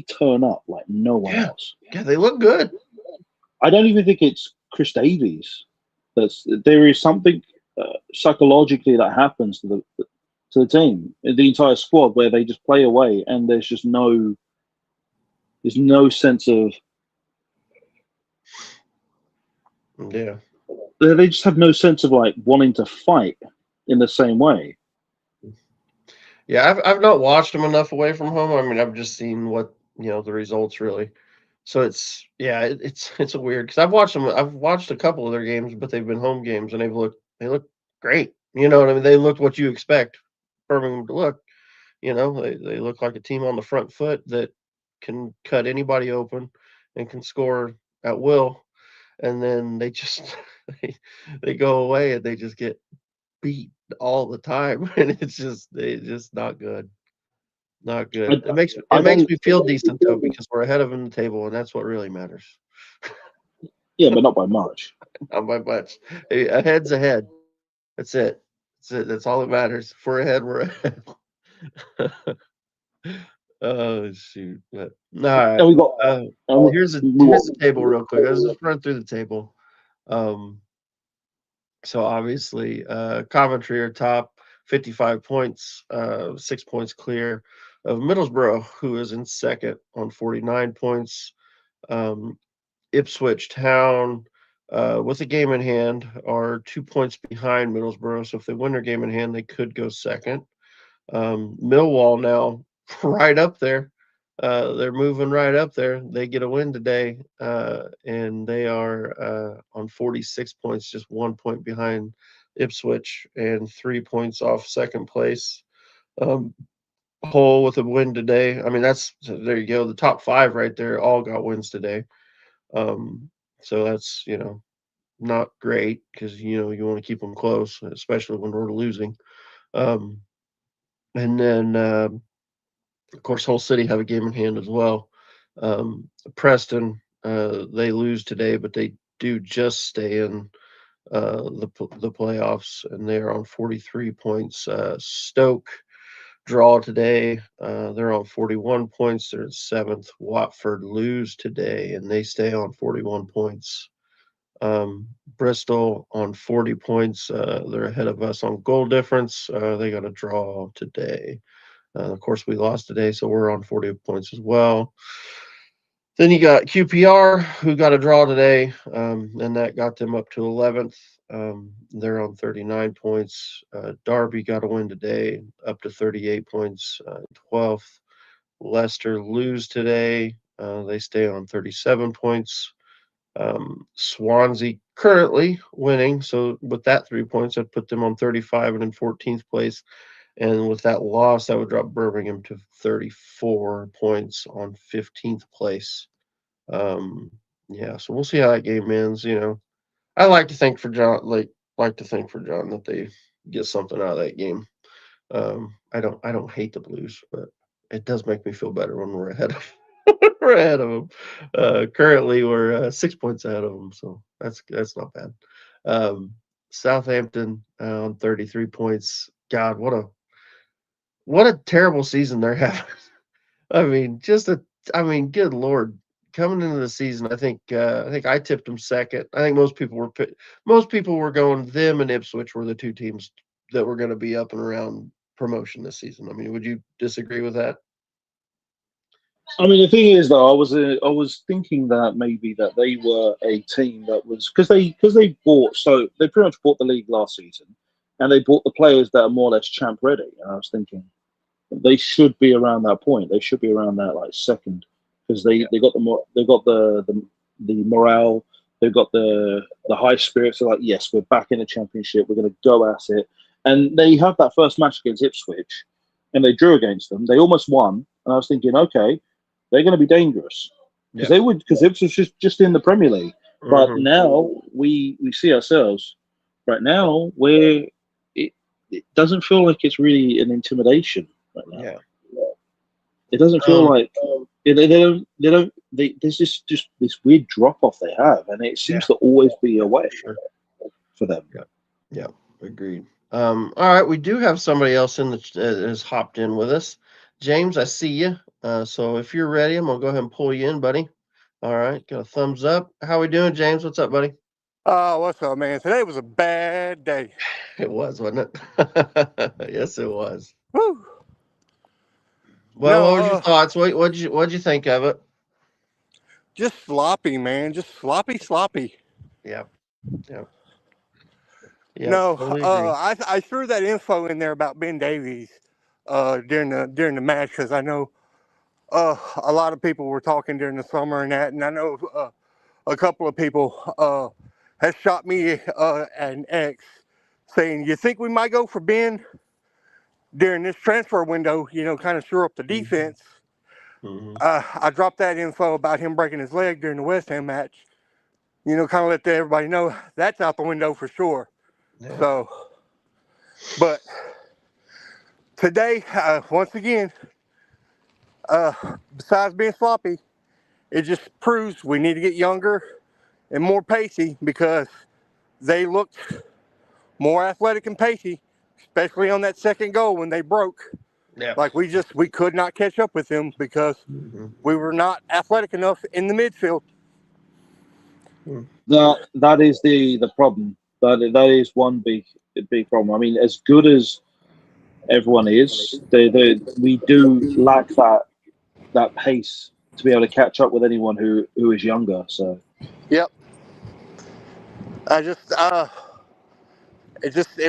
turn up like no one yeah, else. yeah, they look good. I don't even think it's Chris Davies. There is something psychologically that happens to the team, the entire squad, where they just play away, and there's no sense of Yeah, they just have no sense of like wanting to fight in the same way. yeah. I've not watched them enough away from home. I mean, I've just seen what the results really. So it's a weird because I've watched them. I've watched a couple of their games, but they've been home games and they look great. You know what I mean? They looked what you expect Birmingham to look. They look like a team on the front foot that can cut anybody open and can score at will. And then they just they go away and they just get beat all the time, and it's just not good. Not good. I, It I makes don't. me feel decent though because we're ahead of them in the table, and that's what really matters. Yeah, but not by much. Not by much. Hey, ahead's ahead. That's it. That's it. That's all that matters. If we're ahead, we're ahead. Oh shoot! But all right. And we got. Here's the table real quick. Let's just run through the table. Um, so obviously, Coventry are top, 55 points, 6 points clear of Middlesbrough, who is in second on 49 points. Um, Ipswich Town, with a game in hand, are 2 points behind Middlesbrough. So if they win their game in hand, they could go second. Millwall now right up there. They're moving right up there. They get a win today, and they are on 46 points, just 1 point behind Ipswich, and 3 points off second place. Hull with a win today. I mean, there you go. The top 5 right there all got wins today. So that's, not great because, you want to keep them close, especially when we're losing. And then, of course, Hull City have a game in hand as well. Preston, they lose today, but they do just stay in the playoffs, and they're on 43 points. STōK draw today. They're on 41 points. They're in 7th. Watford lose today, and they stay on 41 points. Bristol on 40 points. They're ahead of us on goal difference. They got a draw today. Of course, we lost today, so we're on 40 points as well. Then you got QPR, who got a draw today, and that got them up to 11th. They're on 39 points. Derby got a win today, up to 38 points, 12th. Leicester lose today. They stay on 37 points. Swansea currently winning, so with that 3 points, I'd put them on 35 and in 14th place. And with that loss, that would drop Birmingham to 34 points on 15th place. Yeah, so we'll see how that game ends. I like to think for John, that they get something out of that game. I don't hate the Blues, but it does make me feel better when we're ahead of we're ahead of them. Currently, we're 6 points ahead of them, so that's not bad. Southampton on 33 points. God, what a terrible season they're having. I mean, good Lord. Coming into the season, I think I tipped them second. I think most people were going them and Ipswich were the 2 teams that were going to be up and around promotion this season. I mean, would you disagree with that? I mean, the thing is, though, I was thinking that maybe that they were a team that was because they bought they pretty much bought the league last season, and they bought the players that are more or less champ ready. And I was thinking they should be around that point. They should be around that like second because they got the morale. They've got the high spirits. They're like, yes, we're back in the championship. We're going to go at it. And they have that first match against Ipswich, and they drew against them. They almost won, and I was thinking, okay, they're going to be dangerous because Ipswich was just in the Premier League. But now we see ourselves right now where it doesn't feel like it's really an intimidation right now. Yeah. It doesn't feel like there's just this weird drop off they have, and it seems to always be away for them. Yeah, agreed. All right, we do have somebody else in has hopped in with us. James, I see you. So if you're ready, I'm gonna go ahead and pull you in, buddy. All right, got a thumbs up. How we doing, James? What's up, buddy? What's up, man? Today was a bad day. It was, wasn't it? Yes, it was. Woo! Well, No, what was your thoughts? What'd you think of it? just sloppy, man. Just sloppy. Yep. No, Totally agree. I threw that info in there about Ben Davies during the match because I know a lot of people were talking during the summer and that, and I know a couple of people has shot me an X saying, "You think we might go for Ben during this transfer window? Kind of shore up the defense." I dropped that info about him breaking his leg during the West Ham match. Kind of let everybody know that's out the window for sure. Yeah. So, but today, once again, besides being sloppy, it just proves we need to get younger and more pacey because they looked more athletic and pacey, especially on that second goal when they broke. Yeah. Like we could not catch up with them because we were not athletic enough in the midfield. That is the problem. That is one big problem. I mean, as good as everyone is, we do lack that pace to be able to catch up with anyone who is younger. So Yep. It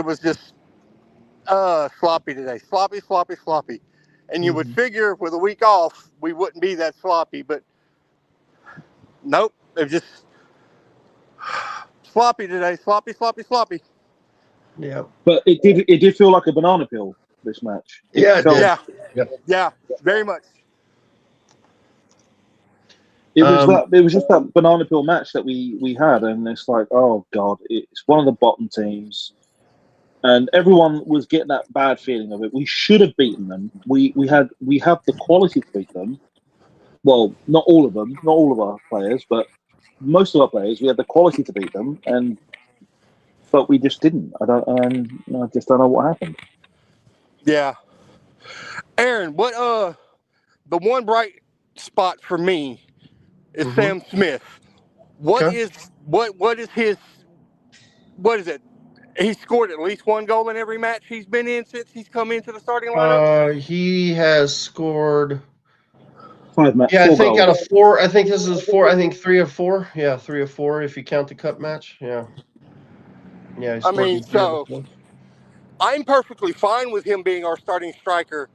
was just sloppy today. Sloppy. And you would figure with a week off we wouldn't be that sloppy, but nope. It was just sloppy today. Sloppy. Yeah. But it did feel like a banana peel, this match. Yeah, it felt- did. Yeah, Yep. yeah, very much. It was just that banana peel match that we had, and it's like, oh god, it's one of the bottom teams, and everyone was getting that bad feeling of it. We should have beaten them. We have the quality to beat them. Well, not all of them, not all of our players, but most of our players. We had the quality to beat them, but we just didn't. I just don't know what happened. Yeah. Aaron, what the one bright spot for me is Mhm. Sam Smith. What Okay. is his what is it? He's scored at least one goal in every match he's been in since he's come into the starting lineup. He has scored. 5 matches. Yeah, I 4 think out goals. of 4. I think this is 4. I think 3 of 4. Yeah, 3 of 4 if you count the cup match. Yeah. Yeah, he I scored mean, in 3 of the so 4. I'm perfectly fine with him being our starting striker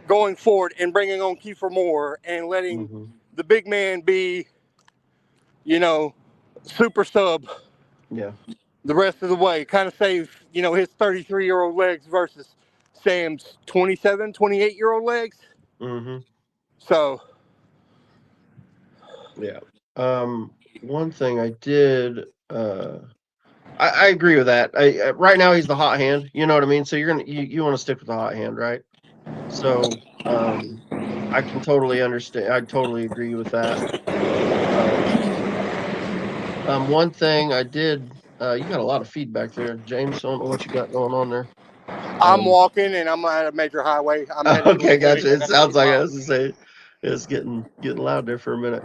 going forward and bringing on Kiefer Moore and letting Mhm. the big man be, super sub Yeah. the rest of the way. Kind of save, his 33-year-old legs versus Sam's 27, 28-year-old legs. Mhm. So, Yeah. One thing I did I agree with that. Right now he's the hot hand, you know what I mean? So you want to stick with the hot hand, right? So, I can totally understand. I totally agree with that. One thing I did, you got a lot of feedback there, James. I don't know what you got going on there. I'm walking and I'm at a major highway. I'm headed to a Okay, clinic gotcha. in It about 8 sounds like I miles. was to say it's getting loud there for a minute.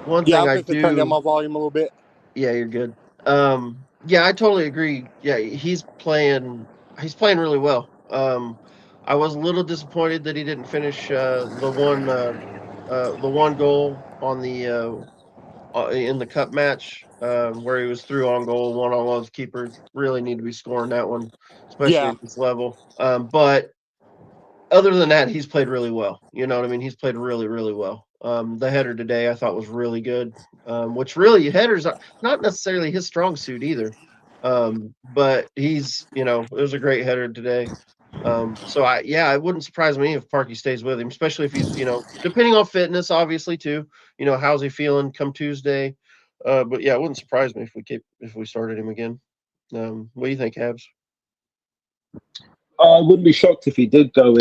One Yeah, I thing was I just to turn down do, my volume a little bit. yeah, you're good. Yeah, I totally agree. Yeah, he's playing really well. I was a little disappointed that he didn't finish the one goal on the in the cup match, where he was through on goal, 1-on-1 with keepers. Really need to be scoring that one, especially Yeah. at this level. But other than that, he's played really well. You know what I mean? He's played really, really well. The header today I thought was really good, which really headers are not necessarily his strong suit either. But it was a great header today. So it wouldn't surprise me if Parky stays with him, especially if he's, depending on fitness, obviously too. How's he feeling come Tuesday? But yeah, it wouldn't surprise me if we started him again. What do you think, Habs? I wouldn't be shocked if he did go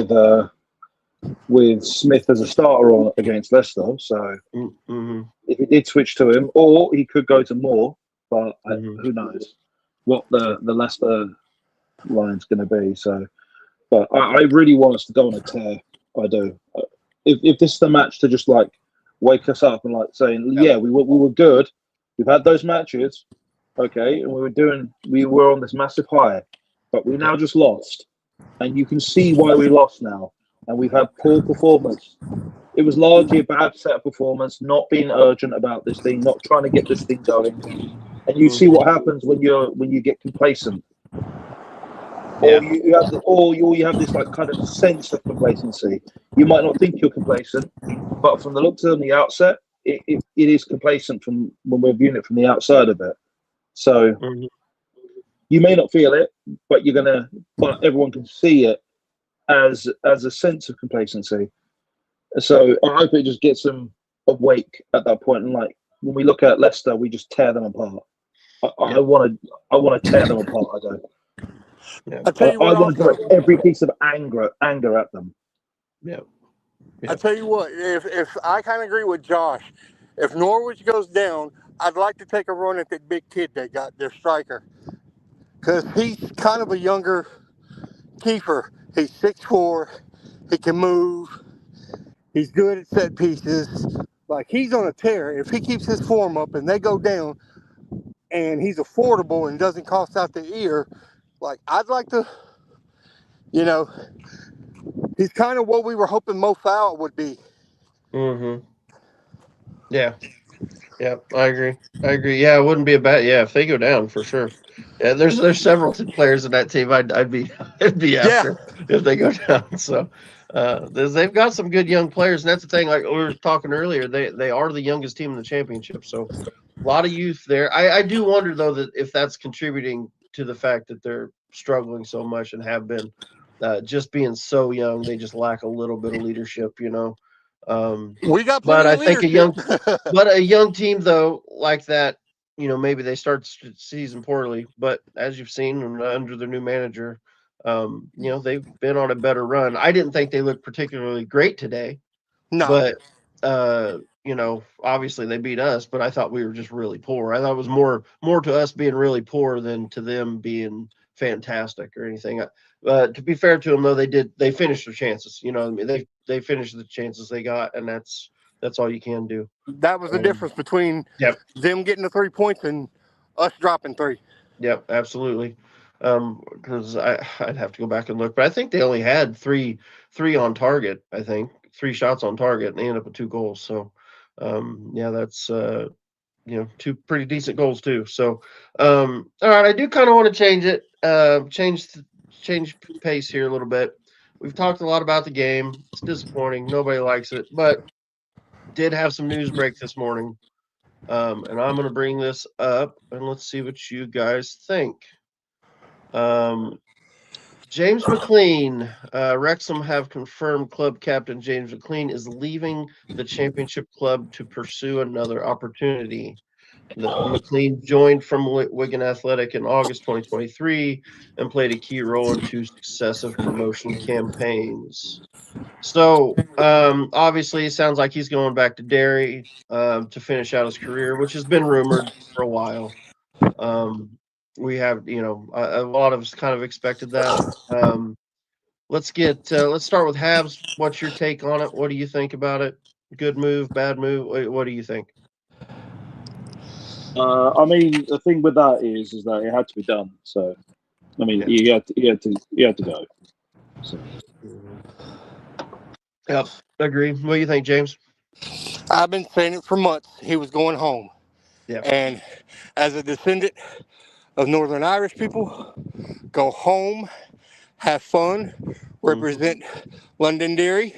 with Smith as a starter on against Leicester. So Mm-hmm. if he did switch to him, or he could go to Moore, but Mhm. who knows what the Leicester line's going to be. So, but I really want us to go on a tear. I do. If this is the match to just like wake us up and like saying, Yep. yeah, we were good. We've had those matches, okay, and we were on this massive high, but we now just lost, and you can see why we lost now, and we've had poor performance. It was largely a bad set of performance, not being urgent about this thing, not trying to get this thing going. And you see what happens when you get complacent, Yeah. or you have this like kind of sense of complacency. You might not think you're complacent, but from the looks on the outset, it is complacent from when we're viewing it from the outside of it. So Mhm. you may not feel it, but but everyone can see it as a sense of complacency. So I hope it just gets them awake at that point. And like when we look at Leicester, we just tear them apart. I want to tear them apart. I do. Yeah. I tell you I what, want to also, direct every piece of anger at them. Yeah. I tell you what, if I kind of agree with Josh, if Norwich goes down, I'd like to take a run at that big kid they got, their striker, because he's kind of a younger keeper. He's 6'4", he can move, he's good at set pieces. Like, he's on a tear. If he keeps his form up and they go down, and he's affordable and doesn't cost out the ear, like, I'd like to, he's kind of what we were hoping Mo Fowl would be. Mm-hmm. Yeah. Yeah. I agree. Yeah, it wouldn't be a bad. Yeah, if they go down for sure. Yeah, there's several players in that team. I'd be I'd be Yeah. after if they go down. So, they've got some good young players, and that's the thing. Like we were talking earlier, they are the youngest team in the championship. So, a lot of youth there. I do wonder though that if that's contributing to the fact that they're struggling so much and have been. Just being so young, they just lack a little bit of leadership, We got But plenty I of think leadership. a young team though like that, maybe they start the season poorly, but as you've seen under the new manager, they've been on a better run. I didn't think they looked particularly great today, No, but obviously they beat us, but I thought we were just really poor. I thought it was more to us being really poor than to them being fantastic or anything. To be fair to them though, they finished their chances. I mean, they finished the chances they got, and that's all you can do. that was the difference between Yep. them getting the 3 points and us dropping 3. Yep, absolutely. Because I'd have to go back and look, but I think they only had three on target. I think 3 shots on target, and they ended up with 2 goals. So, yeah, that's 2 pretty decent goals too. So, all right, I do kind of want to change it, change pace here a little bit. We've talked a lot about the game. It's disappointing. Nobody likes it, but did have some news break this morning. And I'm going to bring this up, and let's see what you guys think. James McLean, Wrexham have confirmed club captain James McLean is leaving the championship club to pursue another opportunity. McLean joined from Wigan Athletic in August 2023 and played a key role in 2 successive promotion campaigns. So, obviously, it sounds like he's going back to Derry to finish out his career, which has been rumored for a while. We have, a lot of us kind of expected that. Let's start with Habs. What's your take on it? What do you think about it? Good move, bad move? What do you think? I mean, the thing with that is that it had to be done. So, I mean, he had to go. So. Yep, agree. What do you think, James? I've been saying it for months. He was going home. Yeah. And as a descendant of Northern Irish people, go home, have fun, represent Londonderry,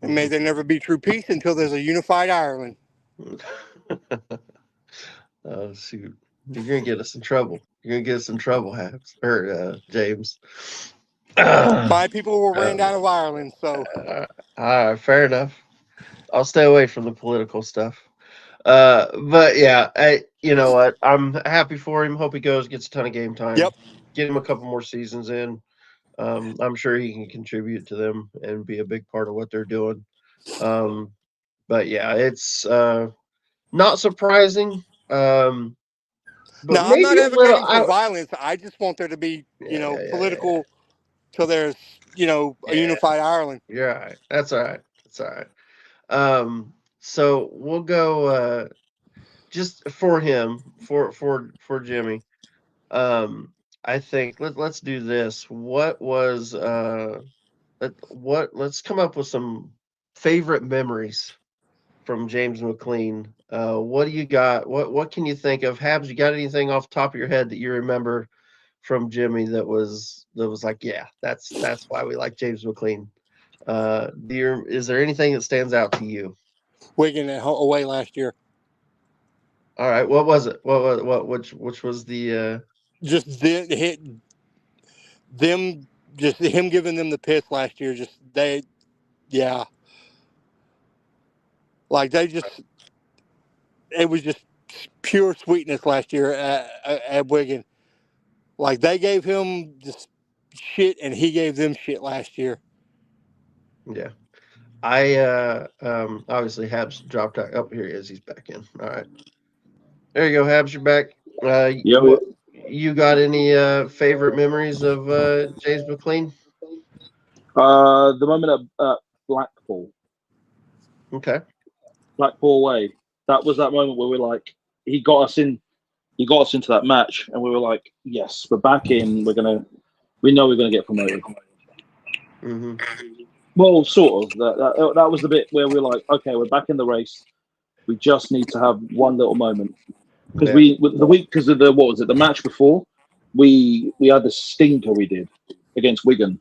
and may there never be true peace until there's a unified Ireland. Oh, shoot. You're going to get us in trouble. You're going to get us in trouble, Habs, or James. My people were ran out of Ireland, so. Fair enough. I'll stay away from the political stuff. But yeah, you know what? I'm happy for him. Hope he gets a ton of game time. Yep. Get him a couple more seasons in. I'm sure he can contribute to them and be a big part of what they're doing. But yeah, it's not surprising. But Now, I'm not maybe a little. advocating for violence. I just want there to be, political till there's, a unified Ireland. You're all right. That's all right. That's all right. So we'll go just for him, for Jimmy. I think let's do this. What was let's come up with some favorite memories from James McLean. What do you got? What can you think of? Habs, you got anything off the top of your head that you remember from Jimmy that was like, yeah, that's why we like James McLean. Is there anything that stands out to you? Wigan away last year. All right, what was it? Which was the Just them, just him giving them the piss last year. Like it was just pure sweetness last year at Wigan. Like they gave him just shit, and he gave them shit last year. Yeah. I obviously Habs dropped out. Oh, here he is. He's back in. All right. There you go, Habs. You're back. You got any favorite memories of James McLean? The moment at Blackpool. Okay. Blackpool away. That was that moment where we're like, he got us into that match, and we were like, yes, we're back in. We know we're gonna get promoted. Mm-hmm. Well, sort of. That was the bit where we're like, okay, we're back in the race. We just need to have one little moment because the match before we had the stinker we did against Wigan.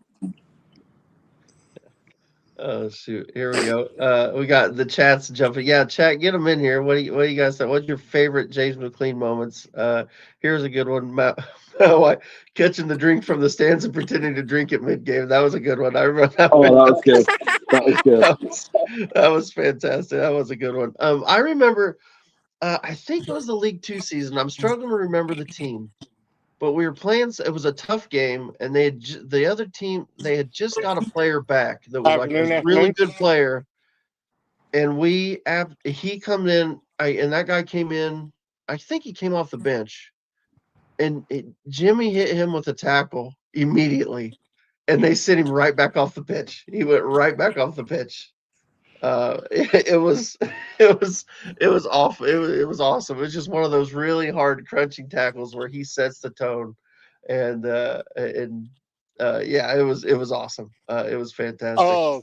Oh shoot! Here we go. We got the chats jumping. Yeah, chat, get them in here. What do you guys think? What's your favorite James McLean moments? Here's a good one. Like catching the drink from the stands and pretending to drink it mid-game. That was a good one. I remember that Oh, one. that was good. That was good. That was fantastic. That was a good one. I remember, I think it was the League Two season. I'm struggling to remember the team, but we were playing. It was a tough game, and they had the other team. They had just got a player back that was like a really good player, and he come in. And that guy came in. I think he came off the bench, and Jimmy hit him with a tackle immediately, and they sent him right back off the pitch. He went right back off the pitch. It was awful. It was awesome. It was just one of those really hard crunching tackles where he sets the tone, and yeah, it was awesome. It was fantastic. Oh,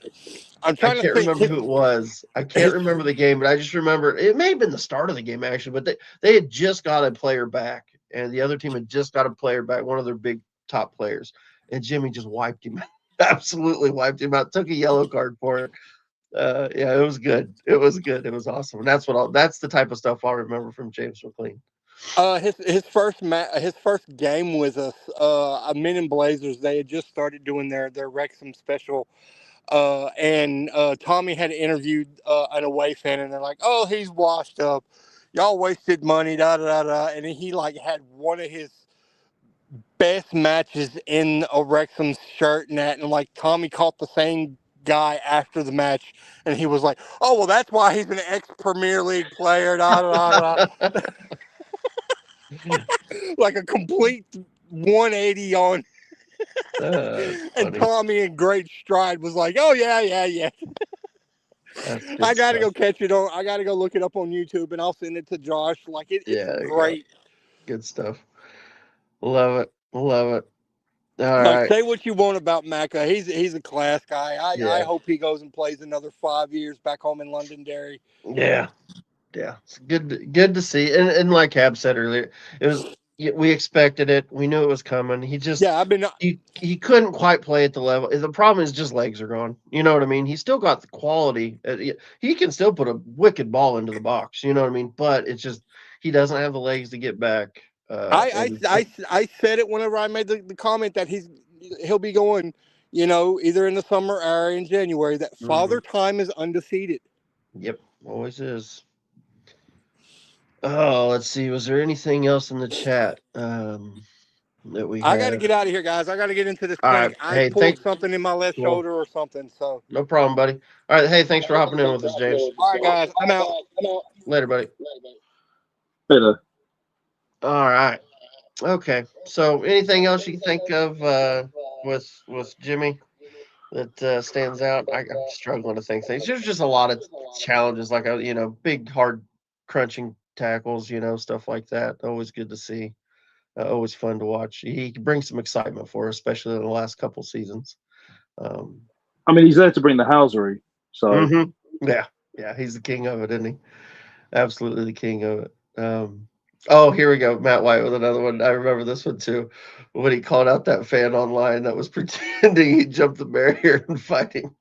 I'm I trying to can't think. remember who it was. I can't remember the game, but I just remember it may have been the start of the game actually. But they had just got a player back, and the other team had just got a player back, one of their big top players, and Jimmy just wiped him, absolutely wiped him out. Took a yellow card for it. Yeah, it was good. It was good. It was awesome. And that's the type of stuff I'll remember from James McLean. His first game with us, Men in Blazers. They had just started doing their Wrexham special, and Tommy had interviewed an away fan, and they're like, "Oh, he's washed up. Y'all wasted money, da da da da." And he like had one of his best matches in a Wrexham shirt and that, and like Tommy caught the same guy after the match, and he was like, "Oh, well, that's why he's an ex-Premier League player." Da da da da. Like a complete 180 on. And Tommy in great stride was like, "Oh yeah. I gotta go catch it on. I gotta go look it up on YouTube, and I'll send it to Josh. Like it's great. Good stuff. Love it. Love it. All Like right. say what you want about Macca. He's a class guy. I hope he goes and plays another 5 years back home in Londonderry. Yeah. Yeah. It's good to see. And like Hab said earlier, we expected it. We knew it was coming. He just he couldn't quite play at the level. The problem is just legs are gone. You know what I mean? He's still got the quality. He can still put a wicked ball into the box. You know what I mean? But it's just he doesn't have the legs to get back. I said it whenever I made the comment that he'll be going, either in the summer or in January. That Father Time is undefeated. Yep, always is. Oh, let's see. Was there anything else in the chat that we? I got to get out of here, guys. I got to get into this clinic. I pulled something in my left shoulder or something. So no problem, buddy. All right. Hey, thanks for hopping in with us, James. All right, guys. I'm out. Later, buddy. Later. All right. Okay. So, anything else you think of with Jimmy that stands out? I'm struggling to think things. There's just a lot of challenges, like big, hard, crunching tackles, stuff like that. Always good to see. Always fun to watch. He brings some excitement for us, especially in the last couple seasons. I mean, he's there to bring the housery. So yeah, he's the king of it, isn't he? Absolutely the king of it. Oh, here we go. Matt White with another one. I remember this one too. When he called out that fan online that was pretending he jumped the barrier and fighting.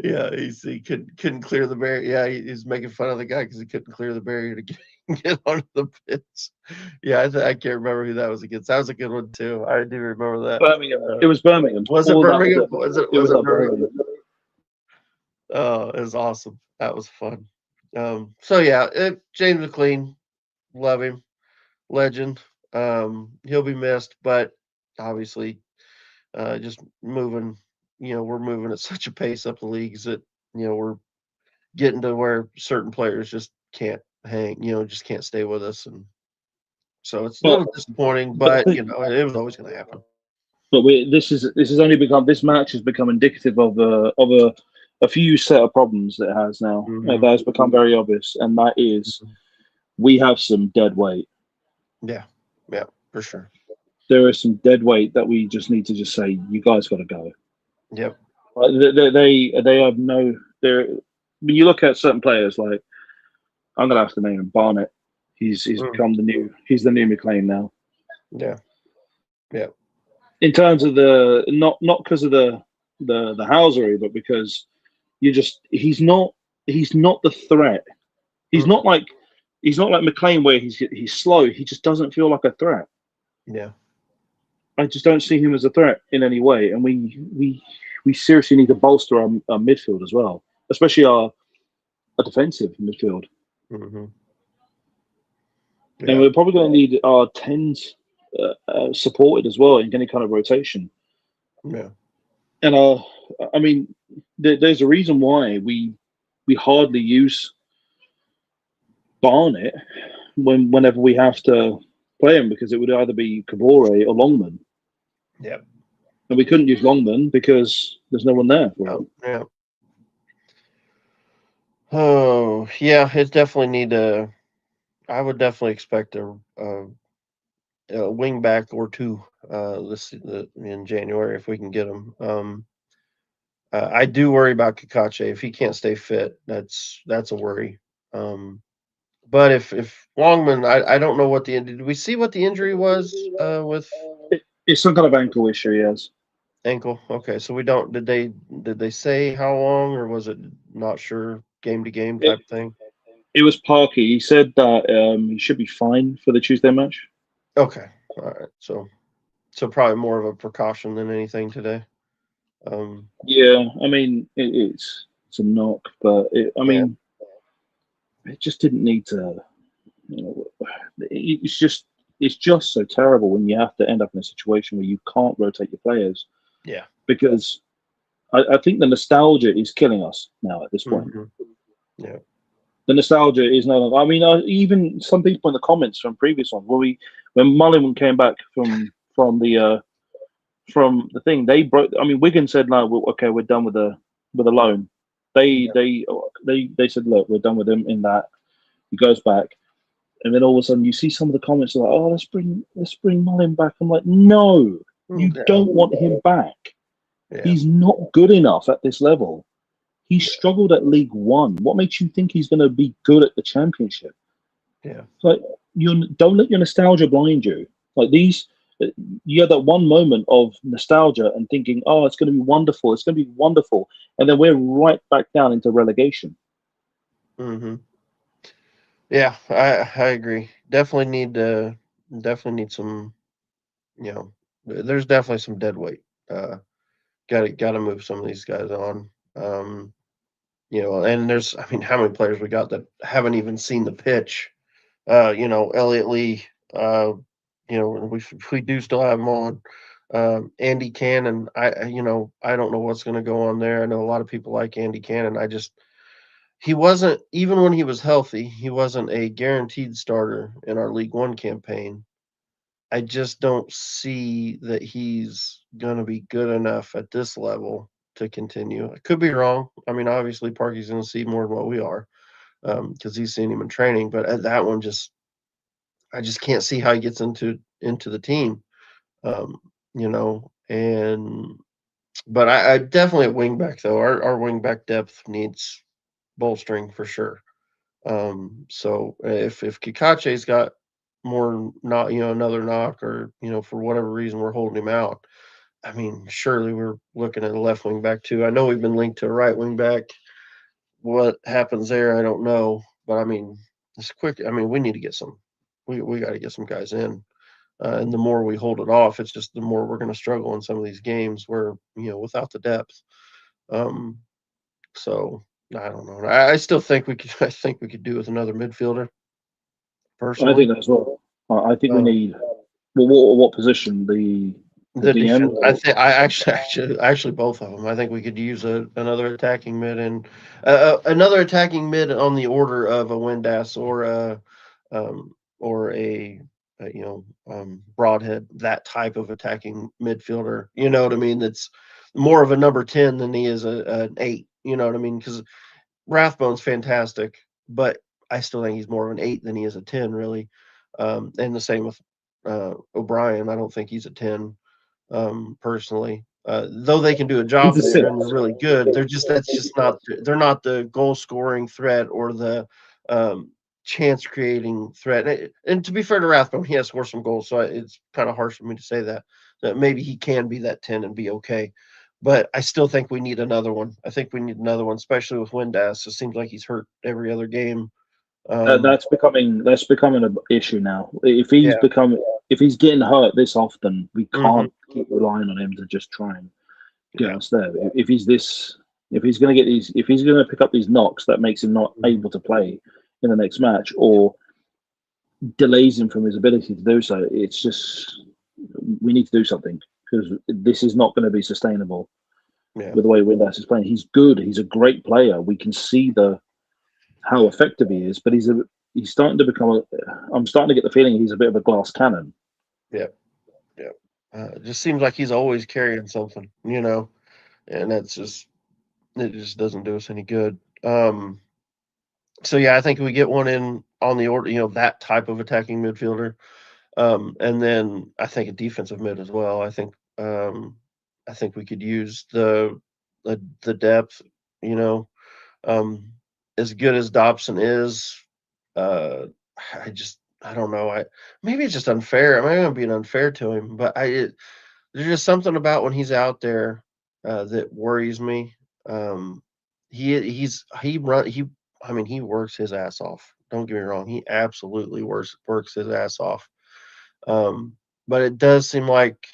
Yeah, he couldn't clear the barrier. Yeah, he's making fun of the guy because he couldn't clear the barrier to get onto the pitch. Yeah, I can't remember who that was against. That was a good one too. I do remember that. Birmingham. It was Birmingham. Was it Birmingham? Was it Birmingham? Oh, it was awesome. That was fun. So yeah, James McLean, love him, legend. He'll be missed, but obviously, just moving. We're moving at such a pace up the leagues that we're getting to where certain players just can't hang. Just can't stay with us, and so it's a little disappointing. But it was always going to happen. But this match has become indicative of a few set of problems that it has now. That has become very obvious, and that is we have some dead weight. Yeah, for sure. There is some dead weight that we just need to just say, you guys got to go. Yep. They have no. When you look at certain players, like I'm gonna have to name him Barnett. He's become the new McLean now. Yeah. In terms of not because of the housery, but because he's not the threat. He's not like McLean where he's slow. He just doesn't feel like a threat. Yeah. I just don't see him as a threat in any way, and we seriously need to bolster our midfield as well, especially our defensive midfield. Mm-hmm. And we're probably going to need our tens supported as well in any kind of rotation. Yeah. And I mean, there's a reason why we hardly use Barnet whenever we have to play him, because it would either be Kabore or Longman. Yeah. And we couldn't use Longman because there's no one there for him. Yeah. Oh, yeah. It definitely need a. I would definitely expect a wing back or two in January if we can get them. I do worry about Kakache. If he can't stay fit, that's a worry. But if Longman, I don't know what did we see what the injury was with It's some kind of ankle issue, yes. ankle? Okay, so we don't. Did they say how long, or was it not sure, game to game type thing? It was Parky. He said that he should be fine for the Tuesday match. Okay, all right. So probably more of a precaution than anything today. Yeah, I mean it's a knock, but I mean it just didn't need to. You know, it's just so terrible when you have to end up in a situation where you can't rotate your players. Yeah, because I think the nostalgia is killing us now at this point. Mm-hmm. Yeah, the nostalgia is no longer. I mean, even some people in the comments from previous ones, when Mullin came back from the thing, they broke. I mean, Wigan said, "No, okay, we're done with the loan." They said, "Look, we're done with him." In that, he goes back, and then all of a sudden, you see some of the comments are like, "Oh, let's bring Mullin back." I'm like, "No, you don't want him back. Yeah. He's not good enough at this level. He struggled at League One. What makes you think he's going to be good at the Championship?" Yeah. Like, you don't let your nostalgia blind you. Like you had that one moment of nostalgia and thinking, "Oh, it's going to be wonderful. It's going to be wonderful," and then we're right back down into relegation. Mm-hmm. Yeah, I agree. Definitely need some. You know, there's definitely some dead weight. Got to move some of these guys on. And there's, I mean, how many players we got that haven't even seen the pitch? Elliot Lee. We do still have him on. Andy Cannon. I don't know what's going to go on there. I know a lot of people like Andy Cannon. He wasn't, even when he was healthy, he wasn't a guaranteed starter in our League One campaign. I just don't see that he's going to be good enough at this level to continue. I could be wrong. I mean, obviously, Parky's going to see more than what we are because he's seen him in training. But at that one, I just can't see how he gets into the team. But I definitely at wingback though. Our wingback depth needs bolstering for sure. So if Kikache's got more not another knock, or for whatever reason we're holding him out, I mean surely we're looking at a left wing back too. I know we've been linked to a right wing back. What happens there, I don't know, but I mean it's quick. I mean we need to get some. We got to get some guys in, and the more we hold it off, it's just the more we're going to struggle in some of these games where without the depth. So I don't know. I still think we could. I think we could do with another midfielder. Personally, I think that as well. I think we need. Well, what position? The DM. I think I actually both of them. I think we could use another attacking mid and another attacking mid on the order of a Windass or a Broadhead, that type of attacking midfielder. You know what I mean? That's more of a number 10 than he is an 8. You know what I mean? Because Rathbone's fantastic, but I still think he's more of an 8 than he is a 10, really. And the same with O'Brien. I don't think he's a 10, personally. Though they can do a job there and they're really good, they're not the goal scoring threat or the chance creating threat. And to be fair to Rathbone, he has scored some goals, so it's kind of harsh for me to say that maybe he can be that 10 and be okay. But I still think we need another one. I think we need another one, especially with Windass. It seems like he's hurt every other game. That's becoming an issue now. If he's becoming, if he's getting hurt this often, we Mhm. can't keep relying on him to just try and get Yeah. us there. If he's going to get these, if he's going to pick up these knocks that makes him not Mhm. able to play in the next match, or delays him from his ability to do so, it's just we need to do something, because this is not going to be sustainable Yeah. with the way Windass is playing. He's good. He's a great player. We can see how effective he is, but he's starting to become I'm starting to get the feeling he's a bit of a glass cannon. Yeah. Yeah. It just seems like he's always carrying something, and it just doesn't do us any good. So yeah, I think we get one in on the order, that type of attacking midfielder. And then I think a defensive mid as well. I think we could use the depth, you know. As good as Dobson is, uh, I don't know. Maybe it's just unfair. Maybe I'm being unfair to him, but there's just something about when he's out there that worries me. Um, he run he I mean he works his ass off. Don't get me wrong. He absolutely works his ass off. Um, but it does seem like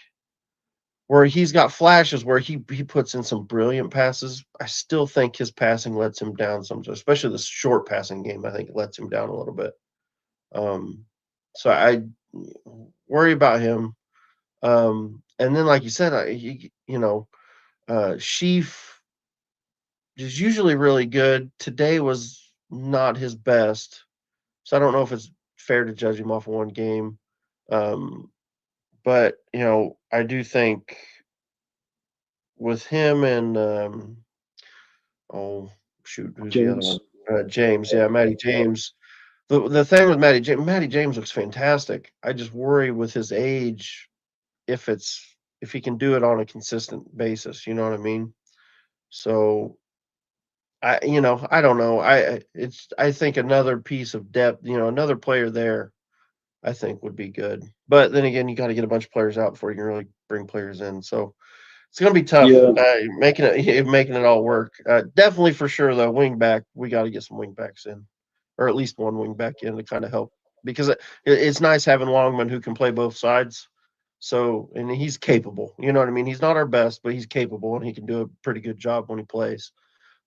where he's got flashes where he puts in some brilliant passes. I still think his passing lets him down sometimes, especially the short passing game. I think it lets him down a little bit. Um, so I worry about him. And then, like you said, Sheaf is usually really good. Today was not his best, so I don't know if it's fair to judge him off of one game. Um, but I do think with him and oh shoot, who's the other James, one? James, yeah, Matty James. The thing with Matty James looks fantastic. I just worry with his age if he can do it on a consistent basis. You know what I mean? So I don't know. I think another piece of depth, another player there, I think would be good. But then again, you got to get a bunch of players out before you can really bring players in. So it's gonna be tough yeah, making it all work. Definitely for sure though, wing back, we got to get some wing backs in, or at least one wing back in to kind of help because it's nice having Longman who can play both sides. So and he's capable. You know what I mean? He's not our best, but he's capable and he can do a pretty good job when he plays.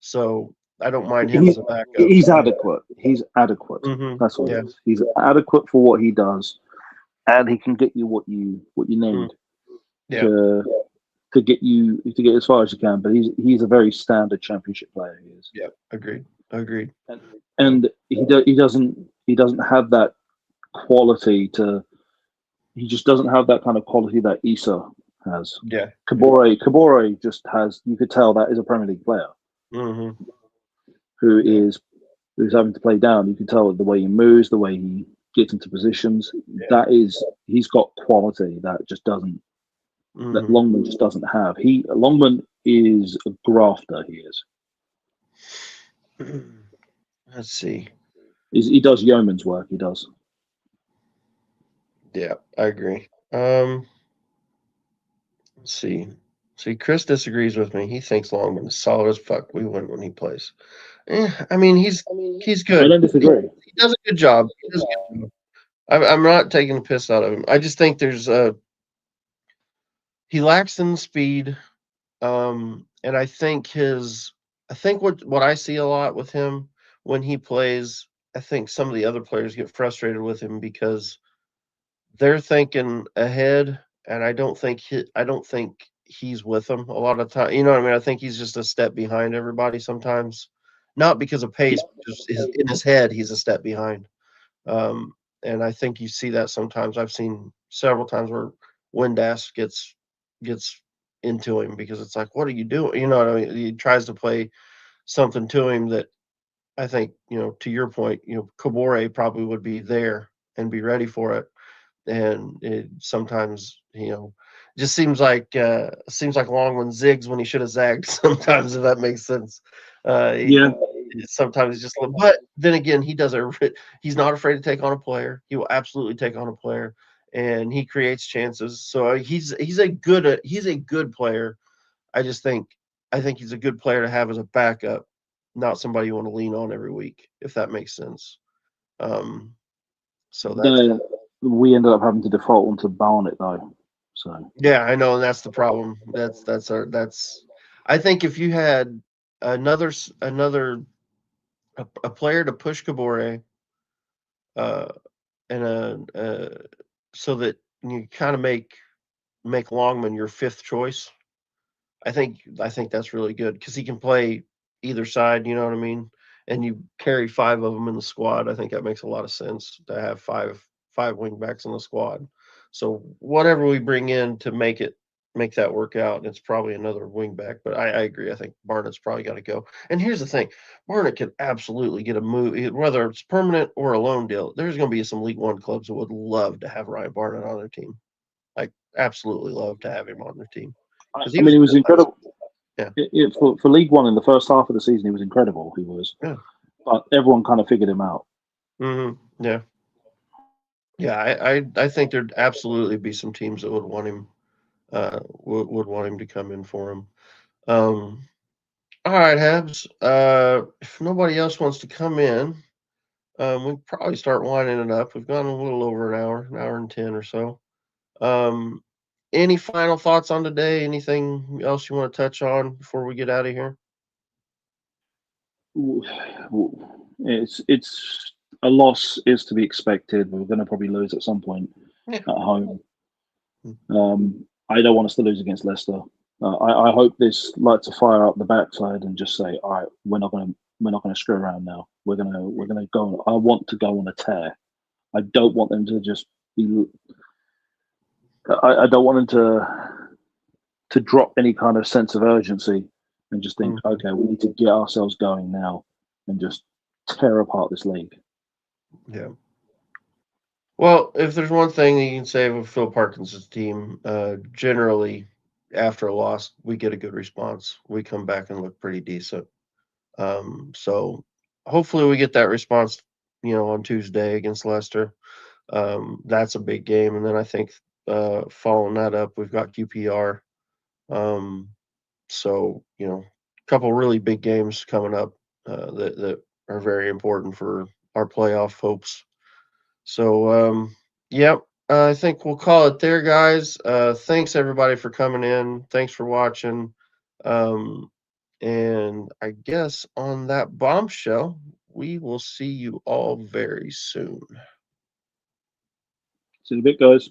So I don't mind him he, as a backup. he's adequate. He's adequate. Hmm. That's all Yeah. it is. He's adequate for what he does, and he can get you what you Mm. need Yeah. to get as far as you can. But he's a very standard championship player. He is. Yeah. Agreed. And he doesn't have that quality to. He just doesn't have that kind of quality that Issa has. Yeah. Kabore just has. You could tell that is a Premier League player Hmm. who's having to play down. You can tell the way he moves, the way he gets into positions. Yeah. He's got quality that just doesn't. That Hmm. Longman just doesn't have. Longman is a grafter. He is. Let's see. He does yeoman's work. He does. Yeah, I agree. Let's see. See, Chris disagrees with me. He thinks Longman is solid as fuck. We win when he plays. I mean, he's I good. don't disagree. He does a good job. He does a good job. I'm not taking the piss out of him. I just think he lacks in speed. And I think what I see a lot with him when he plays, I think some of the other players get frustrated with him because they're thinking ahead, and I don't think he's with them a lot of time. You know what I mean? I think he's just a step behind everybody sometimes, not because of pace, but just in his head he's a step behind. Um, and I think you see that sometimes. I've seen several times where Windass gets into him because it's like, what are you doing? You know what I mean? He tries to play something to him that I think, to your point, Kabore probably would be there and be ready for it. And it sometimes, just seems like Longman zigs when he should have zagged sometimes, if that makes sense. Yeah, Sometimes he's just, but then again, he's not afraid to take on a player. He will absolutely take on a player, and he creates chances. So he's a good player. I think he's a good player to have as a backup, not somebody you want to lean on every week, if that makes sense. Um, so that's no, we ended up having to default onto Barnet though. So Yeah, I know, and that's the problem. That's. I think if you had another a player to push Kabore, uh, and so that you kind of make Longman your fifth choice. I think that's really good because he can play either side. You know what I mean? And you carry five of them in the squad. I think that makes a lot of sense to have five wing backs in the squad. So whatever we bring in to make that work out, it's probably another wing back. But I agree. I think Barnett's probably got to go. And here's the thing: Barnett could absolutely get a move, whether it's permanent or a loan deal. There's going to be some League One clubs that would love to have Ryan Barnett on their team. Like absolutely love to have him on their team because he I was mean, it was good last incredible. Yeah. For League One in the first half of the season, he was incredible. He was, Yeah. but everyone kind of figured him out. Yeah. Yeah, I think there'd absolutely be some teams that would want him would want him to come in for him. All right, Habs. If nobody else wants to come in, we probably start winding it up. We've gone a little over an hour and 10 or so. Any final thoughts on today? Anything else you want to touch on before we get out of here? It's a loss is to be expected. We're going to probably lose at some point Yeah. at home. I don't want us to lose against Leicester. I hope this lights a fire up the backside and just say, all right, we're not going to screw around now. We're gonna go. I want to go on a tear. I don't want them to just be. I don't want them to drop any kind of sense of urgency and just think, okay, we need to get ourselves going now and just tear apart this league. Yeah. Well, if there's one thing that you can say of Phil Parkinson's team, generally after a loss, we get a good response. We come back and look pretty decent. So hopefully we get that response, on Tuesday against Leicester. That's a big game. And then I think following that up, we've got QPR. So, a couple really big games coming up that are very important for our playoff hopes. So, yep, I think we'll call it there, guys. Thanks everybody for coming in. Thanks for watching. And I guess on that bombshell, we will see you all very soon. See you in a bit, guys.